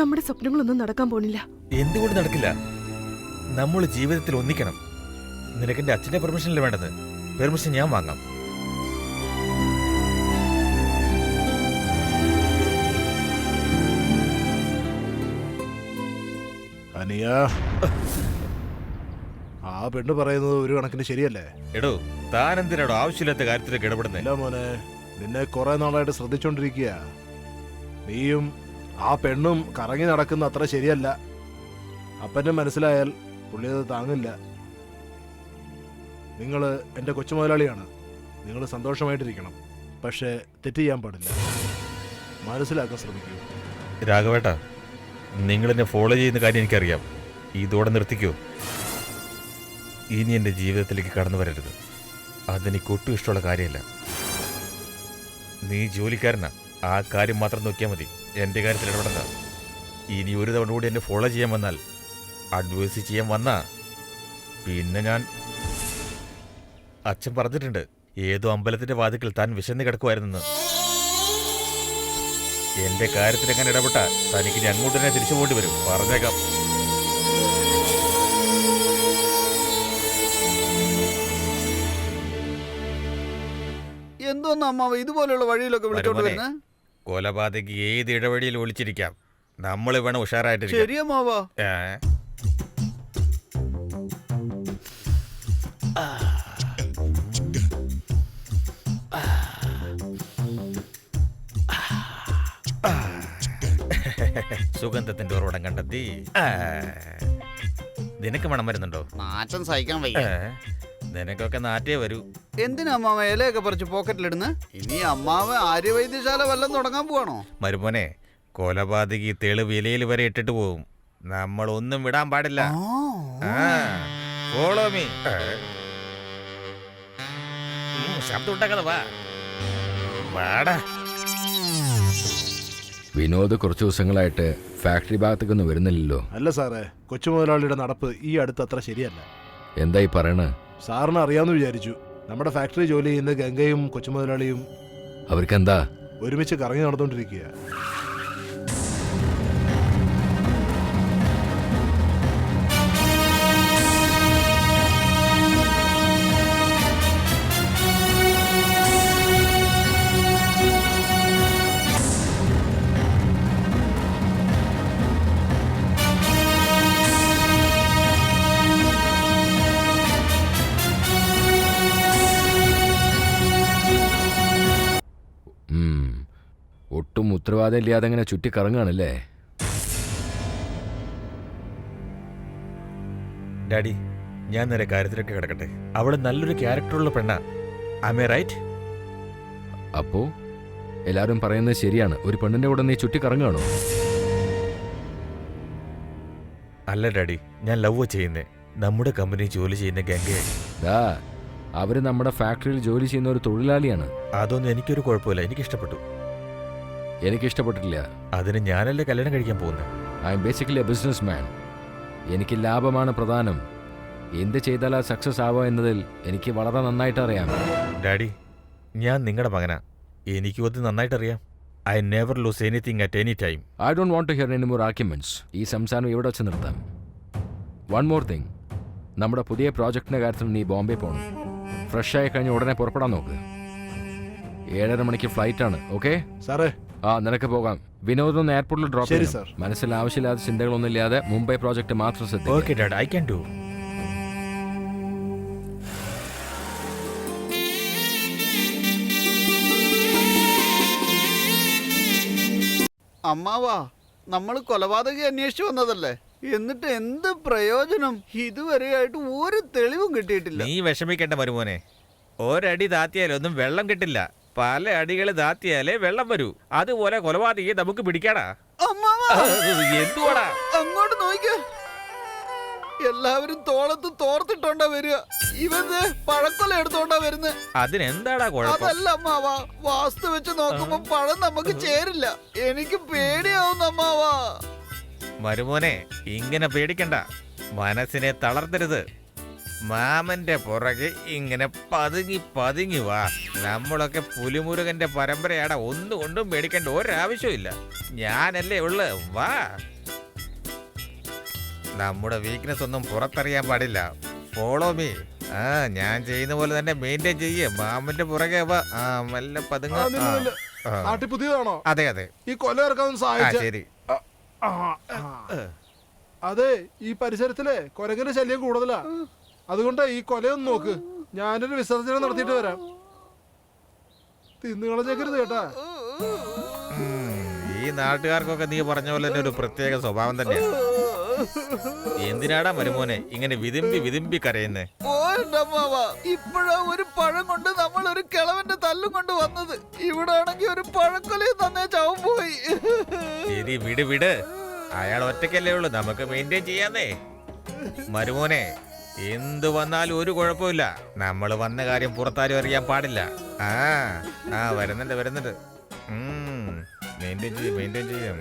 നമ്മുടെ സ്വപ്നങ്ങളൊന്നും നടക്കാൻ പോണില്ല. എന്തുകൊണ്ട് നടക്കില്ല? നമ്മൾ ജീവിതത്തിൽ ഒന്നിക്കണം. നിനക്കെന്റെ അച്ഛന്റെ പെർമിഷനല്ലേ വേണ്ടത്? പെർമിഷൻ ഞാൻ വാങ്ങാം. അനിയ, ആ പെണ്ണ് പറയുന്നത് ഒരു കണക്കിന് ശരിയല്ലേ? എടോ, താൻ എന്തിനാടോ ആവശ്യമില്ലാത്ത കാര്യത്തിലേക്ക് ഇടപെടുന്നില്ല? ഇല്ല മോനെ, നിന്നെ കുറെ നാളായിട്ട് ശ്രദ്ധിച്ചോണ്ടിരിക്കുക. നീയും ആ പെണ്ണും കറങ്ങി നടക്കുന്ന അത്ര ശരിയല്ല. അപ്പൻ്റെ മനസ്സിലായാൽ പുള്ളി അത് താങ്ങില്ല. നിങ്ങൾ എൻ്റെ കൊച്ചു മുതലാളിയാണ്. നിങ്ങൾ സന്തോഷമായിട്ടിരിക്കണം. പക്ഷേ തെറ്റ് ചെയ്യാൻ പാടില്ല. മനസ്സിലാക്കാൻ ശ്രമിക്കൂ. രാഘവേട്ട, നിങ്ങൾ എന്നെ ഫോളോ ചെയ്യുന്ന കാര്യം എനിക്കറിയാം. ഇതോടെ നിർത്തിക്കോ. ഇനി എൻ്റെ ജീവിതത്തിലേക്ക് കടന്നു വരരുത്. അതെനിക്ക് ഒട്ടും ഇഷ്ടമുള്ള കാര്യമല്ല. നീ ജോലിക്കാരനാ, ആ കാര്യം മാത്രം നോക്കിയാൽ മതി. എൻ്റെ കാര്യത്തിൽ ഇടപെടണ്ട. ഇനി ഒരു തവണ കൂടി എന്നെ ഫോളോ ചെയ്യാൻ വന്നാൽ, അഡ്വൈസ് ചെയ്യാൻ വന്നാ പിന്നെ ഞാൻ, അച്ഛൻ പറഞ്ഞിട്ടുണ്ട്, ഏതോ അമ്പലത്തിന്റെ വാതിക്കൽ താൻ വിശന്ന് കിടക്കുമായിരുന്നു. എന്റെ കാര്യത്തിൽ എങ്ങനെ ഇടപെട്ട തനിക്ക് ഇനി അങ്ങോട്ട് തന്നെ തിരിച്ചു പോണ്ടി വരും, പറഞ്ഞേക്കാം. എന്തോന്ന് അമ്മാവ ഇതുപോലെയുള്ള വഴിയിലൊക്കെ വിളിച്ചോണ്ട് മരുമോനെ, വരുന്നത്? കൊലപാതകി ഏത് ഇടവഴിയിൽ ഒളിച്ചിരിക്കാം. നമ്മൾ വേണം ഉഷാറായിട്ടിരിക്കാം. ശരി അമ്മാവ. സുഗന്ധത്തിന്റെ ഉറവിടം കണ്ടെത്തി. നിനക്ക് മണം വരുന്നുണ്ടോ? നാറ്റം സഹിക്കാൻ വയ്യ. നിനക്കൊക്കെ നാറ്റേ വരൂ. എന്തിനാ അമ്മാവ ഇലയൊക്കെ പറിച്ച് പോക്കറ്റിലിടുന്ന? ഇനി അമ്മാവ ആര്യവൈദ്യശാല വല്ലതും തുടങ്ങാൻ പോവാണോ? മരുമോനെ, കൊലപാതകി തെളിവ് ഇലയിൽ വരെ ഇട്ടിട്ട് പോവും. നമ്മൾ ഒന്നും വിടാൻ പാടില്ല. Follow me. ശബ്ദം ഉണ്ടാക്കാതെ വാ. വാടാ. വിനോദ് കുറച്ച് ദിവസങ്ങളായിട്ട് ഫാക്ടറി ഭാഗത്തേക്കൊന്നും വരുന്നില്ലല്ലോ. അല്ല സാറേ, കൊച്ചു മുതലാളിയുടെ നടപ്പ് ഈ അടുത്ത് അത്ര ശരിയല്ല. എന്തായി പറയണ? സാറിന് അറിയാമെന്ന് വിചാരിച്ചു. നമ്മുടെ ഫാക്ടറി ജോലി ചെയ്യുന്ന ഗംഗയും കൊച്ചു മുതലാളിയും അവർക്കെന്താ? ഒരുമിച്ച് കറങ്ങി നടന്നുകൊണ്ടിരിക്കുക. ഒട്ടും ഉത്തരവാദിത്തം ഇല്ലാതെ അങ്ങനെ ചുറ്റിക്കറങ്ങാണല്ലേ? ഡാഡി, ഞാൻ നേരെ കാര്യത്തിലൊക്കെ കിടക്കട്ടെ. അവള് നല്ലൊരു ക്യാരക്ടറുള്ള പെണ്ണാ. ആമേ റൈറ്റ്? അപ്പോ എല്ലാരും പറയുന്നത് ശരിയാണ്, ഒരു പെണ്ണിന്റെ കൂടെ നീ ചുറ്റിക്കറങ്ങാണോ? അല്ല ഡാഡി, ഞാൻ ലവ് ചെയ്യുന്നേ നമ്മുടെ കമ്പനി ജോലി ചെയ്യുന്ന ഗംഗയെ. അവര് നമ്മുടെ ഫാക്ടറിയിൽ ജോലി ചെയ്യുന്ന ഒരു തൊഴിലാളിയാണ്. അതൊന്നും എനിക്കൊരു കുഴപ്പമില്ല, എനിക്കിഷ്ടപ്പെട്ടു. എനിക്കിഷ്ടപ്പെട്ടിട്ടില്ല. അതിന് ഞാനല്ലേ കല്യാണം കഴിക്കാൻ പോകുന്നത്. I M basically A business man. എനിക്ക് ലാഭമാണ് പ്രധാനം. എന്ത് ചെയ്താലാ സക്സസ് ആവുക എന്നതിൽ എനിക്ക് വളരെ നന്നായിട്ട് അറിയാം. ഡാഡി, ഞാൻ നിങ്ങളുടെ മകനാ. എനിക്കും അത് നന്നായിട്ടറിയാം. I never lose anything at any time. I don't want to hear any more arguments. ഈ സംസാരം ഇവിടെ വെച്ച് നിർത്താം. വൺ മോർ തിങ്, നമ്മുടെ പുതിയ പ്രോജക്റ്റിന്റെ കാര്യത്തിൽ നീ ബോംബെ പോകണം. ഫ്രഷ് ആയി കഴിഞ്ഞ് ഉടനെ പുറപ്പെടാൻ നോക്ക്. 7:30 മണിക്ക് ഫ്ലൈറ്റ് ആണ്. ഓക്കെ സാറേ? നിനക്ക് പോകാം. വിനോദൊന്ന് എയർപോർട്ടിൽ ഡ്രോപ്പ് ശരി ചെയ്യും. സാർ. മനസ്സിൽ ആവശ്യമില്ലാത്ത ചിന്തകളൊന്നും ഇല്ലാതെ മുംബൈ പ്രോജക്റ്റ് മാത്രം ശ്രദ്ധിക്കുക. Okay dad, I can do. അമ്മാവാ, നമ്മൾ കൊലപാതകി അന്വേഷിച്ചു വന്നതല്ലേ, എന്നിട്ട് എന്ത് പ്രയോജനം? ഇതുവരെയായിട്ട് ഒരു തെളിവും കിട്ടിയിട്ടില്ല. നീ വിഷമിക്കേണ്ട മരുമോനെ. ഒരടി താത്തിയാലൊന്നും വെള്ളം കിട്ടില്ല. പല അടികൾ താത്തിയാലേ വെള്ളം വരൂ. അതുപോലെ കൊലപാതകയെ നമുക്ക് പിടിക്കാടാ. എന്തുവാടാ? അങ്ങോട്ട് നോക്ക, എല്ലാവരും തോളത്ത് തോർത്തിട്ടോണ്ടാ വരിക. ഇവന് പഴക്കൊല എടുത്തോണ്ടാ വരുന്നത്. അതിനെന്താടാ കുഴപ്പം? അതല്ല അമ്മാവാ, വാസ്തു വെച്ച് നോക്കുമ്പോ പഴം നമുക്ക് ചേരില്ല. എനിക്ക് പേടിയാവുന്ന അമ്മാവാ. മരുമോനെ, ഇങ്ങനെ പേടിക്കണ്ട. മനസ്സിനെ തളർത്തരുത്. മാമന്റെ പുറകെ ഇങ്ങനെ പതുങ്ങി പതുങ്ങി വാ. നമ്മളൊക്കെ പുലിമുരുകന്റെ പരമ്പരയാടാ. ഒന്നുകൊണ്ടും പേടിക്കേണ്ട ഒരാവശ്യമില്ല. ഞാനല്ലേ ഉള്ളു. വാ. നമ്മുടെ വീക്ക്നെസ് ഒന്നും പുറത്തറിയാൻ പാടില്ല. Follow me. ഞാൻ ചെയ്യുന്ന പോലെ തന്നെ മെയിൻറ്റെയിൻ ചെയ്യേ. മാമന്റെ പുറകെ വാ. മെല്ലെ പതുങ്ങ. പുതിയതാണോ? അതെ അതെ. ഈ കൊല ഇറക്കാൻ ശരി. അതെ, ഈ പരിസരത്തിലെ കൊരങ്ങന്റെ ശല്യം കൂടുതലാ. അതുകൊണ്ട് ഈ കൊലയൊന്ന് നോക്ക്. ഞാനൊരു വിസർജനം നടത്തിയിട്ട് വരാം. തിന്നുകളഞ്ഞേക്കരുത് കേട്ടാ. ഈ നാട്ടുകാർക്കൊക്കെ നീ പറഞ്ഞ പോലെ തന്നെ ഒരു പ്രത്യേക സ്വഭാവം തന്നെയാണ്. എന്തിനാടാ മരുമോനെ ഇങ്ങനെ വിതുമ്പി വിതുമ്പി കരയുന്നേ? ഇപ്പോഴാ ഒരു പഴം കൊണ്ട് നമ്മൾ ഒരു കിളവന്റെ തല്ലും കൊണ്ട് വന്നത്. ഇവിടെ ആണെങ്കിൽ ഒരു പഴക്കൊലയും തന്നെ ചാവും പോയി. ശരി, വിട് വിട്. അയാൾ ഒറ്റയ്ക്കല്ലേ ഉള്ളു, നമുക്ക് മെയിൻറ്റെയിൻ ചെയ്യാന്നേ. മരുമോനെ, എന്ത് വന്നാലും ഒരു കുഴപ്പമില്ല. നമ്മൾ വന്ന കാര്യം പുറത്താരും അറിയാൻ പാടില്ല. വരുന്നുണ്ട് വരുന്നുണ്ട്. മെയിൻറ്റെയിൻ ചെയ്യും, മെയിൻറ്റെയിൻ ചെയ്യും.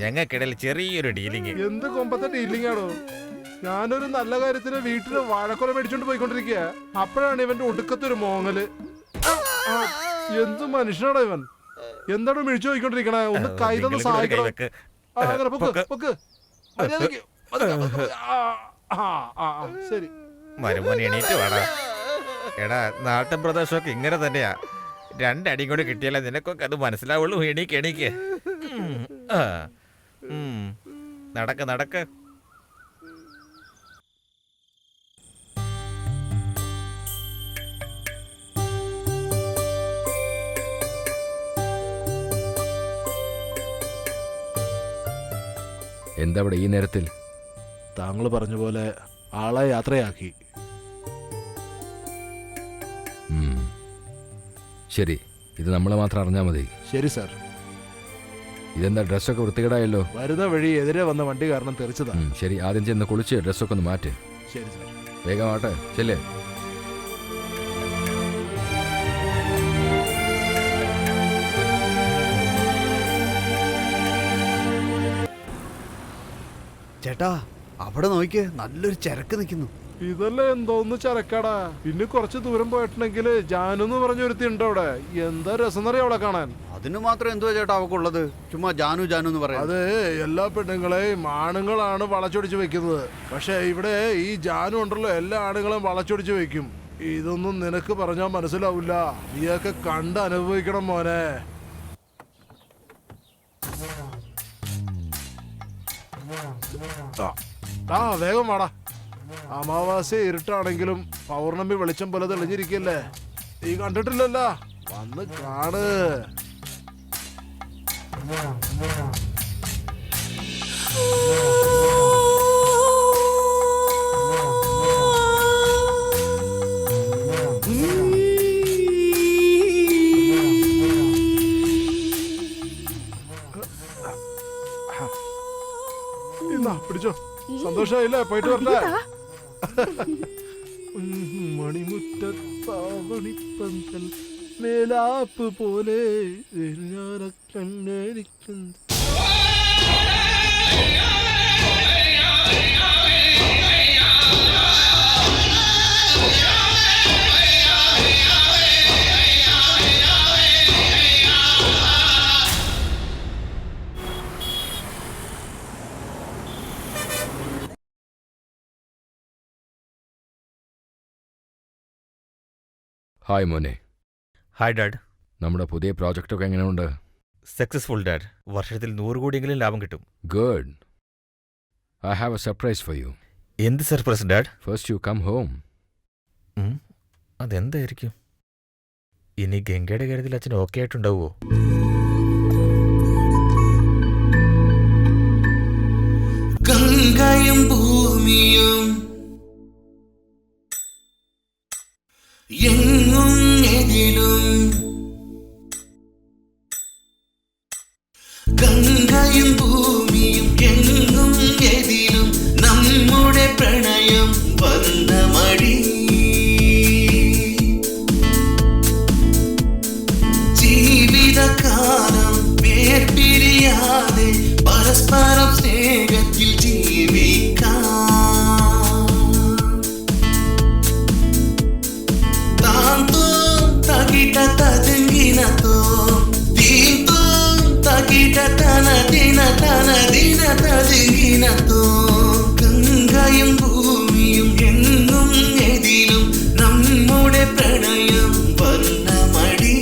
ഞങ്ങൾക്കിടയിൽ ചെറിയൊരു ഡീലിംഗ്. എന്ത് കൊമ്പത്തെ ഡീലിംഗ് ആണോ? ഞാനൊരു നല്ല കാര്യത്തിന് വീട്ടില് വാഴക്കൊല മേടിച്ചോണ്ട് പോയിക്കൊണ്ടിരിക്കുക. അപ്പോഴാണ് ഇവന്റെ ഒടുക്കത്തൊരു മോങ്ങല്. എന്ത് മനുഷ്യനാടാ ഇവൻ? എന്താണ് മിഴിച്ചു പോയിക്കൊണ്ടിരിക്കണേ? ഒന്ന് കൈ തന്ന് സഹായിക്കണം. അങ്ങനെ പൊക്ക് പൊക്ക്. മര്യാദയ്ക്ക് ശരി. മരുമോൻ എണീറ്റ് വേടാ. എടാ നാട്ടിൻ പ്രദേശമൊക്കെ ഇങ്ങനെ തന്നെയാ. രണ്ടടിയും കൂടി കിട്ടിയാലേ നിനക്കൊക്കെ അത് മനസ്സിലാവുള്ളൂ. എണീക്ക് എണീക്ക്. നടക്ക് നടക്ക്. എന്താ ഇവിടെ ഈ നേരത്തിൽ? താങ്കൾ പറഞ്ഞ പോലെ ആളെ യാത്രയാക്കി. ശരി, ഇത് നമ്മളെ മാത്രം അറിഞ്ഞാൽ മതി. ശരി സാർ. ഇതെന്താ ഡ്രസ്സൊക്കെ വൃത്തികേടായല്ലോ? വരുന്ന വഴി എതിരെ വന്ന വണ്ടി കാരണം തെറിച്ചതാ. ശരി, ആദ്യം ചെന്ന് കുളിച്ച് ഡ്രസ്സൊക്കെ ഒന്ന് മാറ്റ്. ശരി സാർ. വേഗമാട്ടെ, ചെല്ലേ. ചേട്ടാ അവിടെ നോക്കിയേ, നല്ലൊരു ചരക്ക് നിൽക്കുന്നു. ഇതല്ലേ എന്തോന്ന് ചരക്കാടാ. പിന്നെ കുറച്ച് ദൂരം പോയിട്ടുണ്ടെങ്കിൽ ജാനു പറഞ്ഞൊരുത്തി ഉണ്ടോ അവിടെ. എന്താ രസം എന്നറിയാം അവിടെ കാണാൻ. അതിന് മാത്രം എന്തുവാ ചേട്ടാ അവക്കുള്ളത്? ചുമ്മാ ജാനു ജാനു എന്ന് പറയാം. അത് എല്ലാ പെണ്ണുങ്ങളെയും ആണുങ്ങളാണ് വളച്ചൊടിച്ച് വെക്കുന്നത്. പക്ഷെ ഇവിടെ ഈ ജാനു ഉണ്ടല്ലോ, എല്ലാ ആണുങ്ങളും വളച്ചൊടിച്ച് വെക്കും. ഇതൊന്നും നിനക്ക് പറഞ്ഞാൽ മനസ്സിലാവില്ല. നീയൊക്കെ കണ്ട് അനുഭവിക്കണം മോനെ. വേഗം വാടാ. അമാവാസ്യ ഇരുട്ടാണെങ്കിലും പൗർണമി വെളിച്ചം പോലെ തെളിഞ്ഞിരിക്കല്ലേ. നീ കണ്ടിട്ടില്ലല്ലോ, വന്ന് കാണ്. പിടിച്ചോ. സന്തോഷായില്ലേ? പോയിട്ട് വരട്ടെ. മണിമുറ്റത്താവണിപ്പന്തൽ മേലാപ്പ് പോലെ കണ്ണടിക്കുന്നു. ഹായ് മോനെ. Hi dad. നമ്മുടെ പുതിയ പ്രോജക്റ്റൊക്കെ എങ്ങനെയുണ്ട്? Successful dad. വർഷത്തിൽ 100 കോടിയെങ്കിലും ലാഭം കിട്ടും. Good. I have a surprise for you. എന്ത് surprise dad? First you come home. അതെന്തായിരിക്കും? ഇനി ഗംഗയുടെ കാര്യത്തിൽ അച്ഛൻ ഓക്കെ ആയിട്ടുണ്ടാവുമോ? ഗംഗയും ഭൂമിയും എങ്ങും എതിലും, ഗംഗയും ഭൂമിയും എങ്ങും എതിലും നമ്മുടെ പ്രണയം വർണ്ണമടി. ജീവിതകാലം വേർപിരിയാതെ പരസ്പരം സ്നേഹത്തിൽ ജീവിക്കാം. తగిట తదింగినతో దీంతో తగిట తన దిన తదింగినతో ഗംഗയും ഭൂമിയും എങ്ങും എതിലും നമ്മുടെ പ്രണയം വർണ്ണമടി.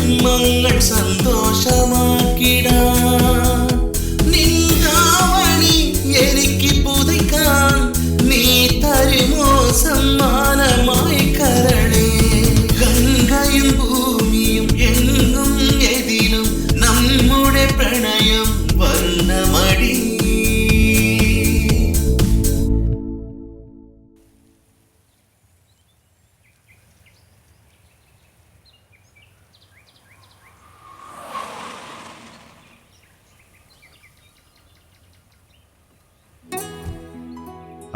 ജന്മങ്ങൾ സന്തോഷമാക്കിടാൻ നിന്നാവണി എനിക്ക് പുതയ്ക്കാൻ നീ തരുമോ സമ്മാനമായി കരണേ ഗംഗയും ഭൂമിയും എങ്ങും എതിലും നമ്മുടെ പ്രണയം വർണ്ണമടി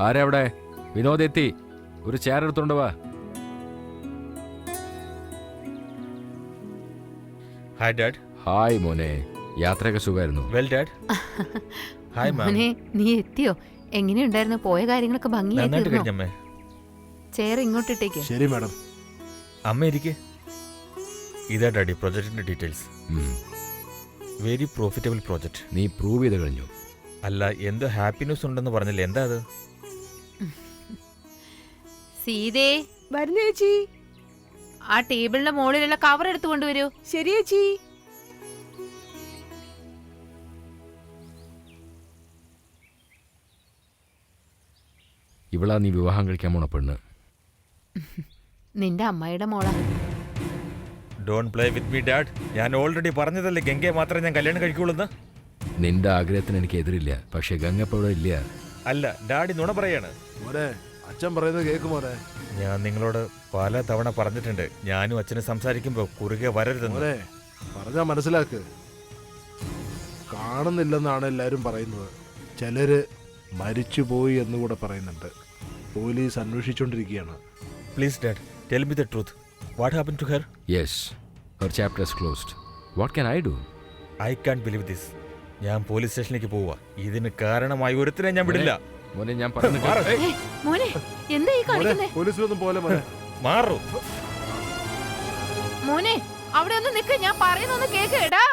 ആരാ അവിടെ? വിനോദ് എത്തി. ഒരു ചെയർ എടുത്തോണ്ട് വാ. Hi dad. ഹായ് മോനെ, യാത്രയൊക്കെ സുഖമായിരുന്നു? Well dad. Hi ma'am. മോനെ നീ എത്തിയോ? എങ്ങനെയുണ്ടായിരുന്നു? പോയ കാര്യങ്ങളൊക്കെ ഭംഗിയായി നന്നായിട്ട് തീർന്നോ? കഴിഞ്ഞമ്മേ. ചെയർ ഇങ്ങോട്ടിട്ടേക്ക്. ശരി മാഡം. അമ്മ ഇരിക്കെ. ഇതാ ഡാഡി പ്രൊജക്ടിന്റെ ഡീറ്റെയിൽസ്. Very profitable project. നീ പ്രൂവ് ചെയ്ത് കഴിഞ്ഞു. അല്ല, എന്തോ ഹാപ്പിനെസ് ഉണ്ടെന്ന് പറഞ്ഞില്ലേ, എന്താ അത്? സീതേ, വരുന്ന ചേച്ചി. ആ ടേബിളിന്റെ മുകളിലുള്ള കവർ എടുത്തു കൊണ്ടുവരൂ. ശരി ചേച്ചി. ഇവളാ നീ വിവാഹം കഴിക്കാൻ പോണ പെണ്ണ്. നിന്റെ അമ്മയുടെ മോളാ. Don't play with me dad. ഞാൻ ഓൾറെഡി പറഞ്ഞതല്ലേ ഗംഗയെ മാത്രമേ ഞാൻ കല്യാണം കഴിക്കുള്ളൂ. നിന്റെ ആഗ്രഹത്തിന് എനിക്ക് എതിരില്ല, പക്ഷെ ഗംഗ ഇപ്പോൾ ഇവിടെ ഇല്ല. അല്ല, ഡാഡി നുണ പറയാണ്. മോനെ, അച്ഛൻ പറയുന്നത് കേക്ക് മോനെ. ഞാൻ നിങ്ങളോട് പല തവണ പറഞ്ഞിട്ടുണ്ട്, ഞാനും അച്ഛനും സംസാരിക്കുമ്പോൾ കുറുകെ വരരുതെന്ന്. മോനെ, പറഞ്ഞാ മനസ്സിലാക്ക്. കാണുന്നില്ലെന്നാണ് എല്ലാരും പറയുന്നത്. ചിലര് മരിച്ചുപോയി എന്നുകൂടെ പറയുന്നുണ്ട്. പോലീസ് അന്വേഷിച്ചോണ്ടിരിക്കുകയാണ്. Please dad, tell me the truth. What happen to her? Yes, her chapter is closed. What can I do? I can't believe this. ഞാൻ പോലീസ് സ്റ്റേഷനിലേക്ക് പോവുക. ഇതിന് കാരണമായി ഒരുത്തരെ ഞാൻ വിടില്ല. മോനെ, ഞാൻ പറഞ്ഞു. മോനെ എന്താ ഈ കാണിക്കുന്നേ? പോലീസിലൊന്നും പോലെ മോനെ. മാറൂ. മോനെ അവിടെ ഒന്ന് നിക്ക്, ഞാൻ പറയുന്നൊന്ന് കേക്ക്. എടാ,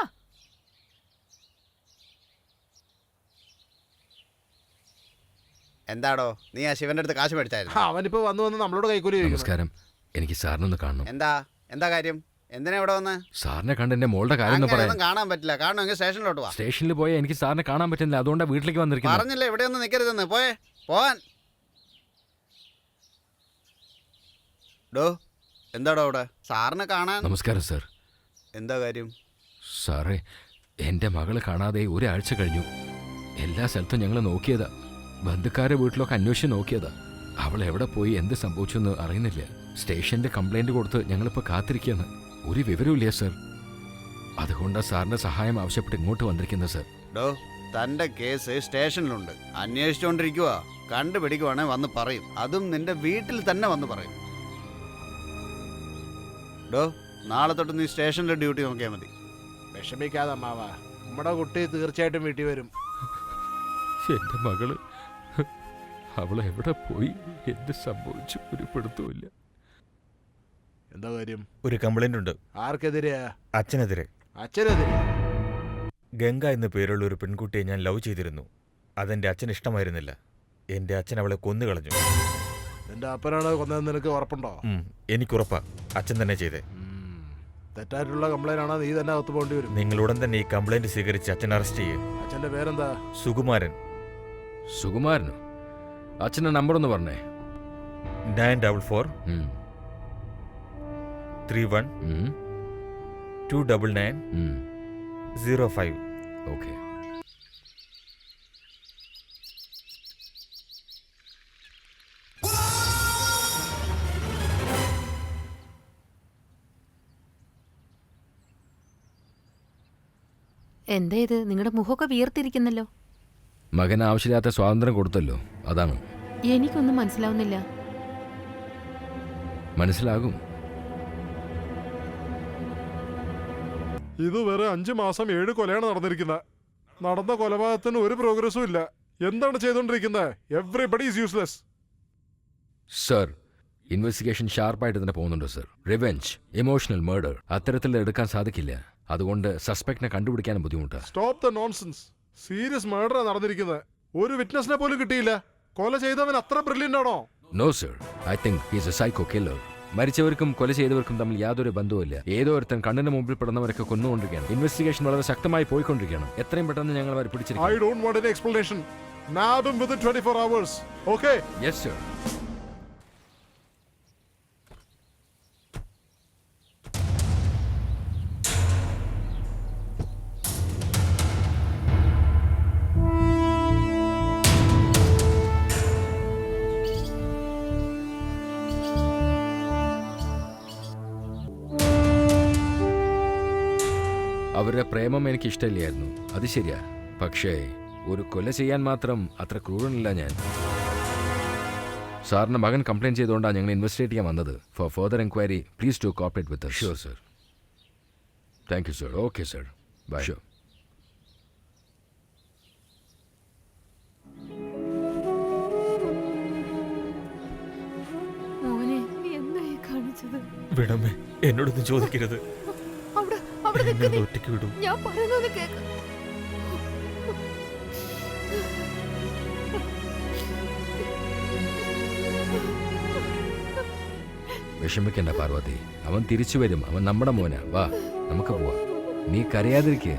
എന്താടോ നീ ആ ശിവന്റെ അടുത്ത് കാശ് മേടിച്ചായിരുന്നു? അവനിപ്പോ വന്ന് നമ്മളോട് കൈക്കൂലി ചോദിക്കുന്നു. നമസ്കാരം, എനിക്ക് സാറിനൊന്ന് കാണണം. എന്താ കാര്യം? എന്തിനാ ഇവിടെ വന്ന്? സാറിനെ കണ്ട് എന്റെ മോളുടെ കാര്യം ഒന്ന് പറയാം. അങ്ങനെയൊന്നും കാണാൻ പറ്റില്ല. കാണുമെങ്കിൽ സ്റ്റേഷനിലോട്ട് വാ. സ്റ്റേഷനിൽ പോയാൽ എനിക്ക് സാറിനെ കാണാൻ പറ്റുന്നില്ല, അതുകൊണ്ടാണ് വീട്ടിലേക്ക് വന്നിരിക്കുന്നത്. പറഞ്ഞില്ലേ ഇവിടെ ഒന്നും നിൽക്കരുതെന്ന്. പോവാൻ. ഡോ, എന്താടോ അവിടെ? സാറിനെ കാണാൻ. നമസ്കാരം സാർ. എന്താ കാര്യം? സാറേ, എൻ്റെ മകള് കാണാതെ ഒരാഴ്ച കഴിഞ്ഞു. എല്ലാ സ്ഥലത്തും ഞങ്ങൾ നോക്കിയതാ, ബന്ധുക്കാരെ വീട്ടിലൊക്കെ അന്വേഷിച്ച് നോക്കിയതാ. അവൾ എവിടെ പോയി, എന്ത് സംഭവിച്ചെന്ന് അറിയുന്നില്ല. സ്റ്റേഷനിൽ കംപ്ലൈൻറ്റ് കൊടുത്ത് ഞങ്ങളിപ്പോൾ കാത്തിരിക്കുകയാണ്. ഒരു വിവരമില്ല സർ. അതുകൊണ്ടാണ് സാറിൻ്റെ സഹായം ആവശ്യപ്പെട്ട് ഇങ്ങോട്ട് വന്നിരിക്കുന്നത് സർ. ഡോ, തൻ്റെ കേസ് സ്റ്റേഷനിലുണ്ട്, അന്വേഷിച്ചുകൊണ്ടിരിക്കുക. കണ്ടുപിടിക്കുവാണെങ്കിൽ വന്ന് പറയും. അതും നിന്റെ വീട്ടിൽ തന്നെ വന്ന് പറയും. ഡോ, നാളെ തൊട്ട് നീ സ്റ്റേഷനിലെ ഡ്യൂട്ടി നോക്കിയാൽ മതി. വിഷമിക്കാതെ അമ്മാവ, നമ്മുടെ കുട്ടി തീർച്ചയായിട്ടും വീട്ടിൽ വരും. എൻ്റെ മകള് അവൾ എവിടെ പോയി, എന്ത് സംഭവിച്ചു, ഒരു പിടുത്തമില്ല. എന്താ കാര്യം? ഒരു കംപ്ലൈന്റ് ഉണ്ട്. ആർക്കെതിരെയാ? അച്ഛനെതിരെ. അച്ഛനെതിരെ? ഗംഗ എന്ന പേരുള്ള ഒരു പെൺകുട്ടിയെ ഞാൻ ലവ് ചെയ്തിരുന്നു. അതെന്റെ അച്ഛന് ഇഷ്ടമായിരുന്നില്ല. എന്റെ അച്ഛൻ അവളെ കൊന്നുകളഞ്ഞു. നിന്റെ അപ്പനാണ് കൊന്നതെന്ന് നിനക്ക് ഉറപ്പുണ്ടോ? എനിക്കുറപ്പാ, അച്ഛൻ തന്നെ ചെയ്തേ. തെറ്റായിട്ടുള്ള കംപ്ലൈന്റ് ആണോ? നീ തന്നെ അകത്ത് പോകേണ്ടി വരും. നിങ്ങൾ ഉടൻ തന്നെ ഈ കംപ്ലൈന്റ് സ്വീകരിച്ച് അച്ഛൻ അറസ്റ്റ് ചെയ്യേ. അച്ഛന്റെ പേരെന്താ? സുകുമാരൻ. സുകുമാരനോ? അച്ഛൻ്റെ നമ്പർ ഒന്ന് പറഞ്ഞേ. 944 31 299 05. ഓക്കെ. എന്താ ഇത്? നിങ്ങളുടെ മുഖമൊക്കെ വീർത്തിരിക്കുന്നല്ലോ. മകന് ആവശ്യമില്ലാത്ത സ്വാതന്ത്ര്യം കൊടുത്തല്ലോ, അതാണ്. എനിക്കൊന്നും മനസ്സിലാവുന്നില്ല. മനസ്സിലാകും. ഇതുവരെ 5 മാസം 7 കൊലയാണ് നടന്നിരിക്കുന്നത്. നടന്ന കൊലപാതകത്തിന് ഒരു പ്രോഗ്രസും ഇല്ല. എന്താണ് ചെയ്തോണ്ടിരിക്കുന്നത്? Everybody is useless. Sir, investigation ഷാർപ്പായിട്ട് തന്നെ പോകുന്നുണ്ട് സർ. റിവെഞ്ച്, ഇമോഷണൽ മർഡർ, അത്തരത്തിൽ എടുക്കാൻ സാധിക്കില്ല. അതുകൊണ്ട് സസ്പെക്ടിനെ കണ്ടുപിടിക്കാനും ബുദ്ധിമുട്ടാണ്. Stop the nonsense. സീരിയസ് മർഡറാണ് നടന്നിരിക്കുന്നത്. ഒരു വിറ്റ്നസിനെ പോലും കിട്ടിയില്ല. കൊല ചെയ്തവൻ അത്ര ബ്രില്യൻ്റ് ആണോ? No sir, I think he's a psycho killer. മരിച്ചവർക്കും കൊല ചെയ്തവർക്കും തമ്മിൽ യാതൊരു ബന്ധവുമില്ല. ഏതോ ഒരുത്തൻ കണ്ണിന് മുമ്പിൽ പെടുന്നവരൊക്കെ കൊന്നുകൊണ്ടിരിക്കുകയാണ്. ഇൻവെസ്റ്റിഗേഷൻ വളരെ ശക്തമായി പോയിക്കൊണ്ടിരിക്കുകയാണ്. എത്രയും പെട്ടെന്ന് ഞങ്ങൾ അവർ I പിടിച്ചിരിക്കും. don't want any explanation. Nab him within 24 hours. Okay? Yes sir. അവരുടെ പ്രേമം എനിക്ക് ഇഷ്ടമില്ലായിരുന്നു, അത് ശരിയാ. പക്ഷേ ഒരു കൊല ചെയ്യാൻ മാത്രം അത്ര ക്രൂരനല്ല ഞാൻ. സാറിന്റെ മകൻ കംപ്ലൈൻറ്റ് ചെയ്തുകൊണ്ടാണ് ഞങ്ങൾ ഇൻവെസ്റ്റിഗേറ്റ് ചെയ്യാൻ വന്നത്. For further enquiry please to cooperate with us. Sure sir. Thank you sir. Okay sir. Bye. Sure. മോനെ നീ എന്തായി കാണിച്ചത്? വിടമേ, എന്നോടൊന്നും ചോദിക്കരുത്. അവിടെ നിൽക്ക് എന്നെ നീ. ഒറ്റയ്ക്ക് വിടും. ഞാൻ പറയുന്നത് കേക്ക്. വിഷമിക്കണ്ട പാർവതി, അവൻ തിരിച്ചു വരും. അവൻ നമ്മുടെ മോനാ. വാ നമുക്ക് പോവാം. നീ കരയാതിരിക്കേ.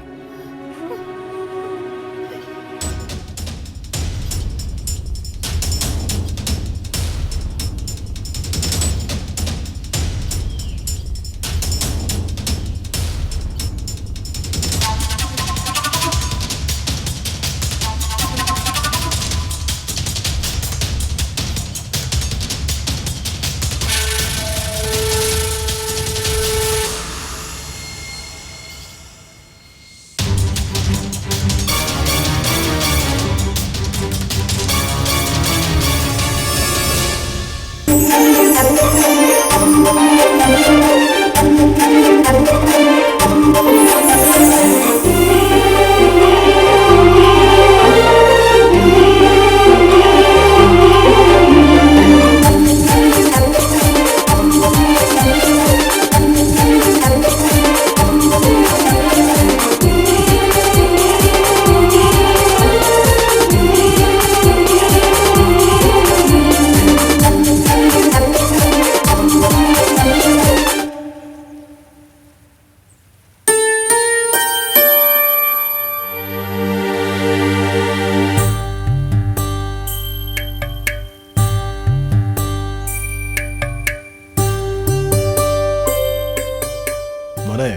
മോനെ,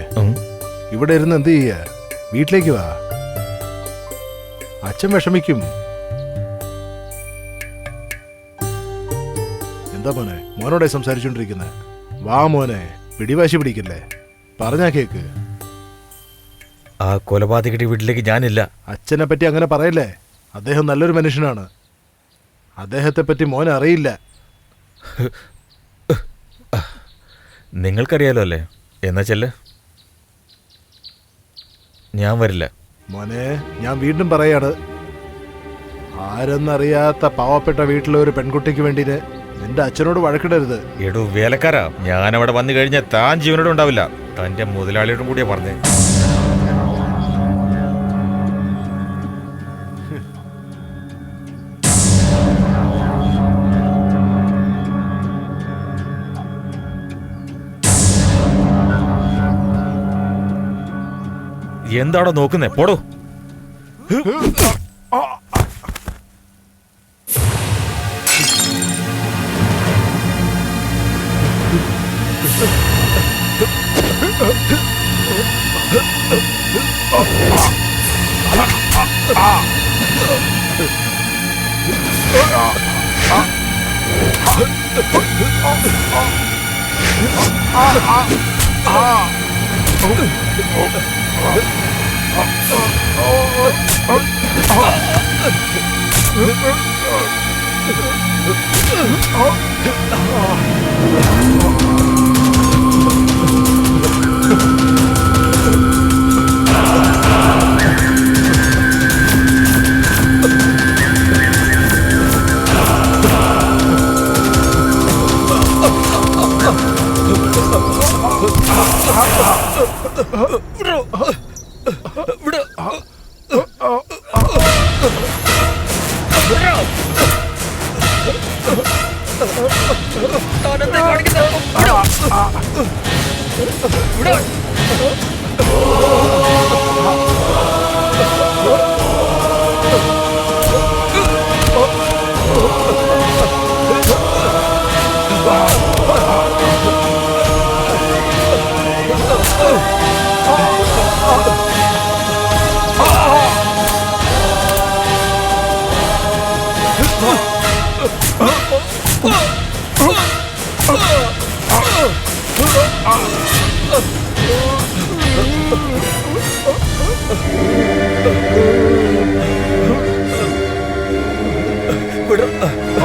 ഇവിടെ ഇരുന്ന് എന്ത് ചെയ്യ? വീട്ടിലേക്ക് വാ. അച്ഛൻ വിഷമിക്കും. എന്താ മോനെ മോനോടെ സംസാരിച്ചോണ്ടിരിക്കുന്നത്? വാ മോനെ, പിടിവാശി പിടിക്കല്ലേ, പറഞ്ഞാ കേക്ക്. ആ കൊലപാതകയുടെ വീട്ടിലേക്ക് ഞാനില്ല. അച്ഛനെ പറ്റി അങ്ങനെ പറയല്ലേ. അദ്ദേഹം നല്ലൊരു മനുഷ്യനാണ്. അദ്ദേഹത്തെ പറ്റി മോനെ അറിയില്ല. നിങ്ങൾക്കറിയാലോ അല്ലേ? എന്നാ ചെല്ല്. ഞാൻ വരില്ല. മോനെ, ഞാൻ വീണ്ടും പറയാണ്, ആരെന്നറിയാത്ത പാവപ്പെട്ട വീട്ടിലെ ഒരു പെൺകുട്ടിക്ക് വേണ്ടിയിട്ട് നിന്റെ അച്ഛനോട് വഴക്കിടരുത്. എടൂ വേലക്കാരാ, ഞാനവിടെ വന്നു കഴിഞ്ഞാൽ താൻ ജീവനോട് ഉണ്ടാവില്ല. തന്റെ മുതലാളിയോടും കൂടിയാ പറഞ്ഞേ. എന്താണോ നോക്കുന്നേ? പോടോ. താനെന്താ കാണിക്കുന്നത്?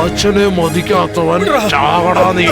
അച്ഛനെ മതിക്കാത്തവൻ ചാവടാ നീ.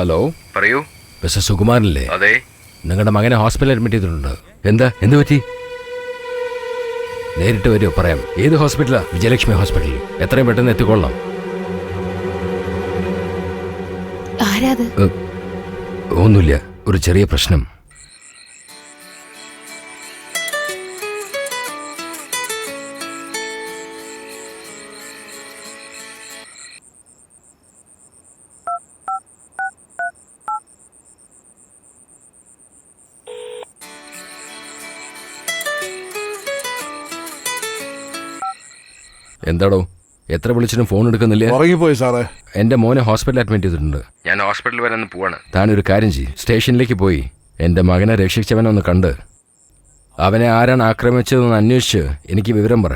ഹലോ, പറയൂ. മിസ്റ്റർ സുകുമാരനല്ലേ? അതെ. നിങ്ങളുടെ മകനെ ഹോസ്പിറ്റലിൽ അഡ്മിറ്റ് ചെയ്തിട്ടുണ്ട്. എന്ത് പറ്റി? നേരിട്ട് വരുമോ? പറയാം. ഏത് ഹോസ്പിറ്റലാ? വിജയലക്ഷ്മി ഹോസ്പിറ്റൽ. എത്രയും പെട്ടെന്ന് എത്തിക്കൊള്ളാം. ആരാത്? ഒന്നുമില്ല, ഒരു ചെറിയ പ്രശ്നം. എന്താടോ, എത്ര വിളിച്ചിട്ടും ഫോൺ എടുക്കുന്നില്ല? ഉറങ്ങിപ്പോയി സാറേ. എന്റെ മോനെ ഹോസ്പിറ്റലിൽ അഡ്മിറ്റ് ചെയ്തിട്ടുണ്ട്. ഞാൻ ഹോസ്പിറ്റലിൽ വരെ പോവാണ്. താനൊരു കാര്യം ചെയ്യും, സ്റ്റേഷനിലേക്ക് പോയി എന്റെ മകനെ രക്ഷിച്ചവനെ ഒന്ന് കണ്ട് അവനെ ആരാണ് ആക്രമിച്ചതെന്ന് അന്വേഷിച്ച് എനിക്ക് വിവരം പറ.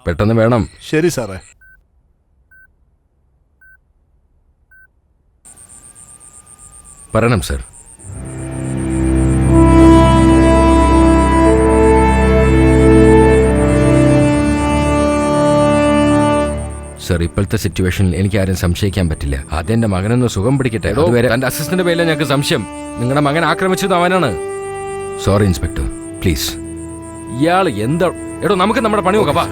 പെട്ടെന്ന് വേണം. ശരി സാറേ. പറയണം സർ. സർ, ഇപ്പോഴത്തെ സിറ്റുവേഷനിൽ എനിക്ക് ആരും സംശയിക്കാൻ പറ്റില്ല. അതെന്റെ മകനൊന്ന് സുഖം പിടിക്കട്ടെ. അതുവരെ എന്റെ അസിസ്റ്റന്റ് പേരിൽ ഞങ്ങൾക്ക് സംശയം. നിങ്ങളുടെ മകൻ ആക്രമിച്ചത് അവനാണ്. Sorry inspector, please. ഇയാൾ എന്താ? എടോ, നമുക്ക് നമ്മുടെ പണി നോക്കാം.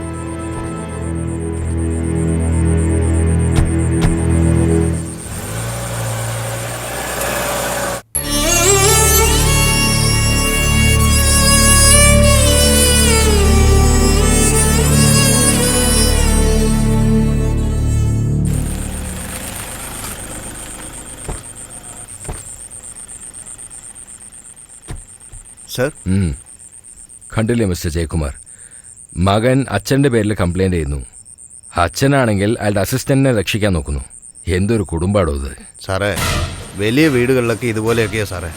സർ, കണ്ടില്ലേ മിസ്റ്റർ ജയകുമാർ, മകൻ അച്ഛൻ്റെ പേരിൽ കംപ്ലൈൻറ്റ് ചെയ്യുന്നു. അച്ഛനാണെങ്കിൽ അയാളുടെ അസിസ്റ്റന്റിനെ രക്ഷിക്കാൻ നോക്കുന്നു. എന്തൊരു കുടുംബാടോ ഇത്. സാറേ, വലിയ വീടുകളിലൊക്കെ ഇതുപോലെയൊക്കെയാ സാറേ.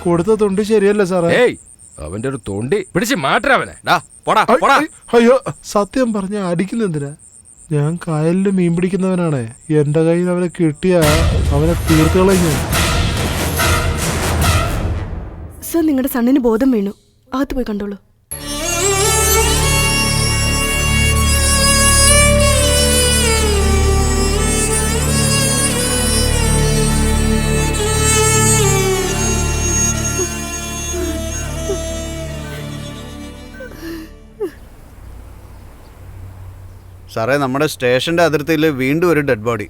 കൊടുത്ത തൊണ്ടി ശരിയല്ലേ സാറേ? ഏയ്, അവന്റെ ഒരു തൊണ്ടി പിടിച്ച് മാറ്റവനെ. പോടാ. അയ്യോ, സത്യം പറഞ്ഞ അടിക്കുന്നെന്തിനാ? ഞാൻ കായലിൽ മീൻ പിടിക്കുന്നവനാണ്. എന്റെ കയ്യിൽ അവനെ കിട്ടിയ അവനെ തീർത്തുകളഞ്ഞു. സർ, നിങ്ങളുടെ സണ്ണിന് ബോധം വീണു. അകത്ത് പോയി കണ്ടോളൂ. സാറേ, നമ്മുടെ സ്റ്റേഷൻ്റെ അതിർത്തിയിൽ വീണ്ടും ഒരു ഡെഡ് ബോഡി.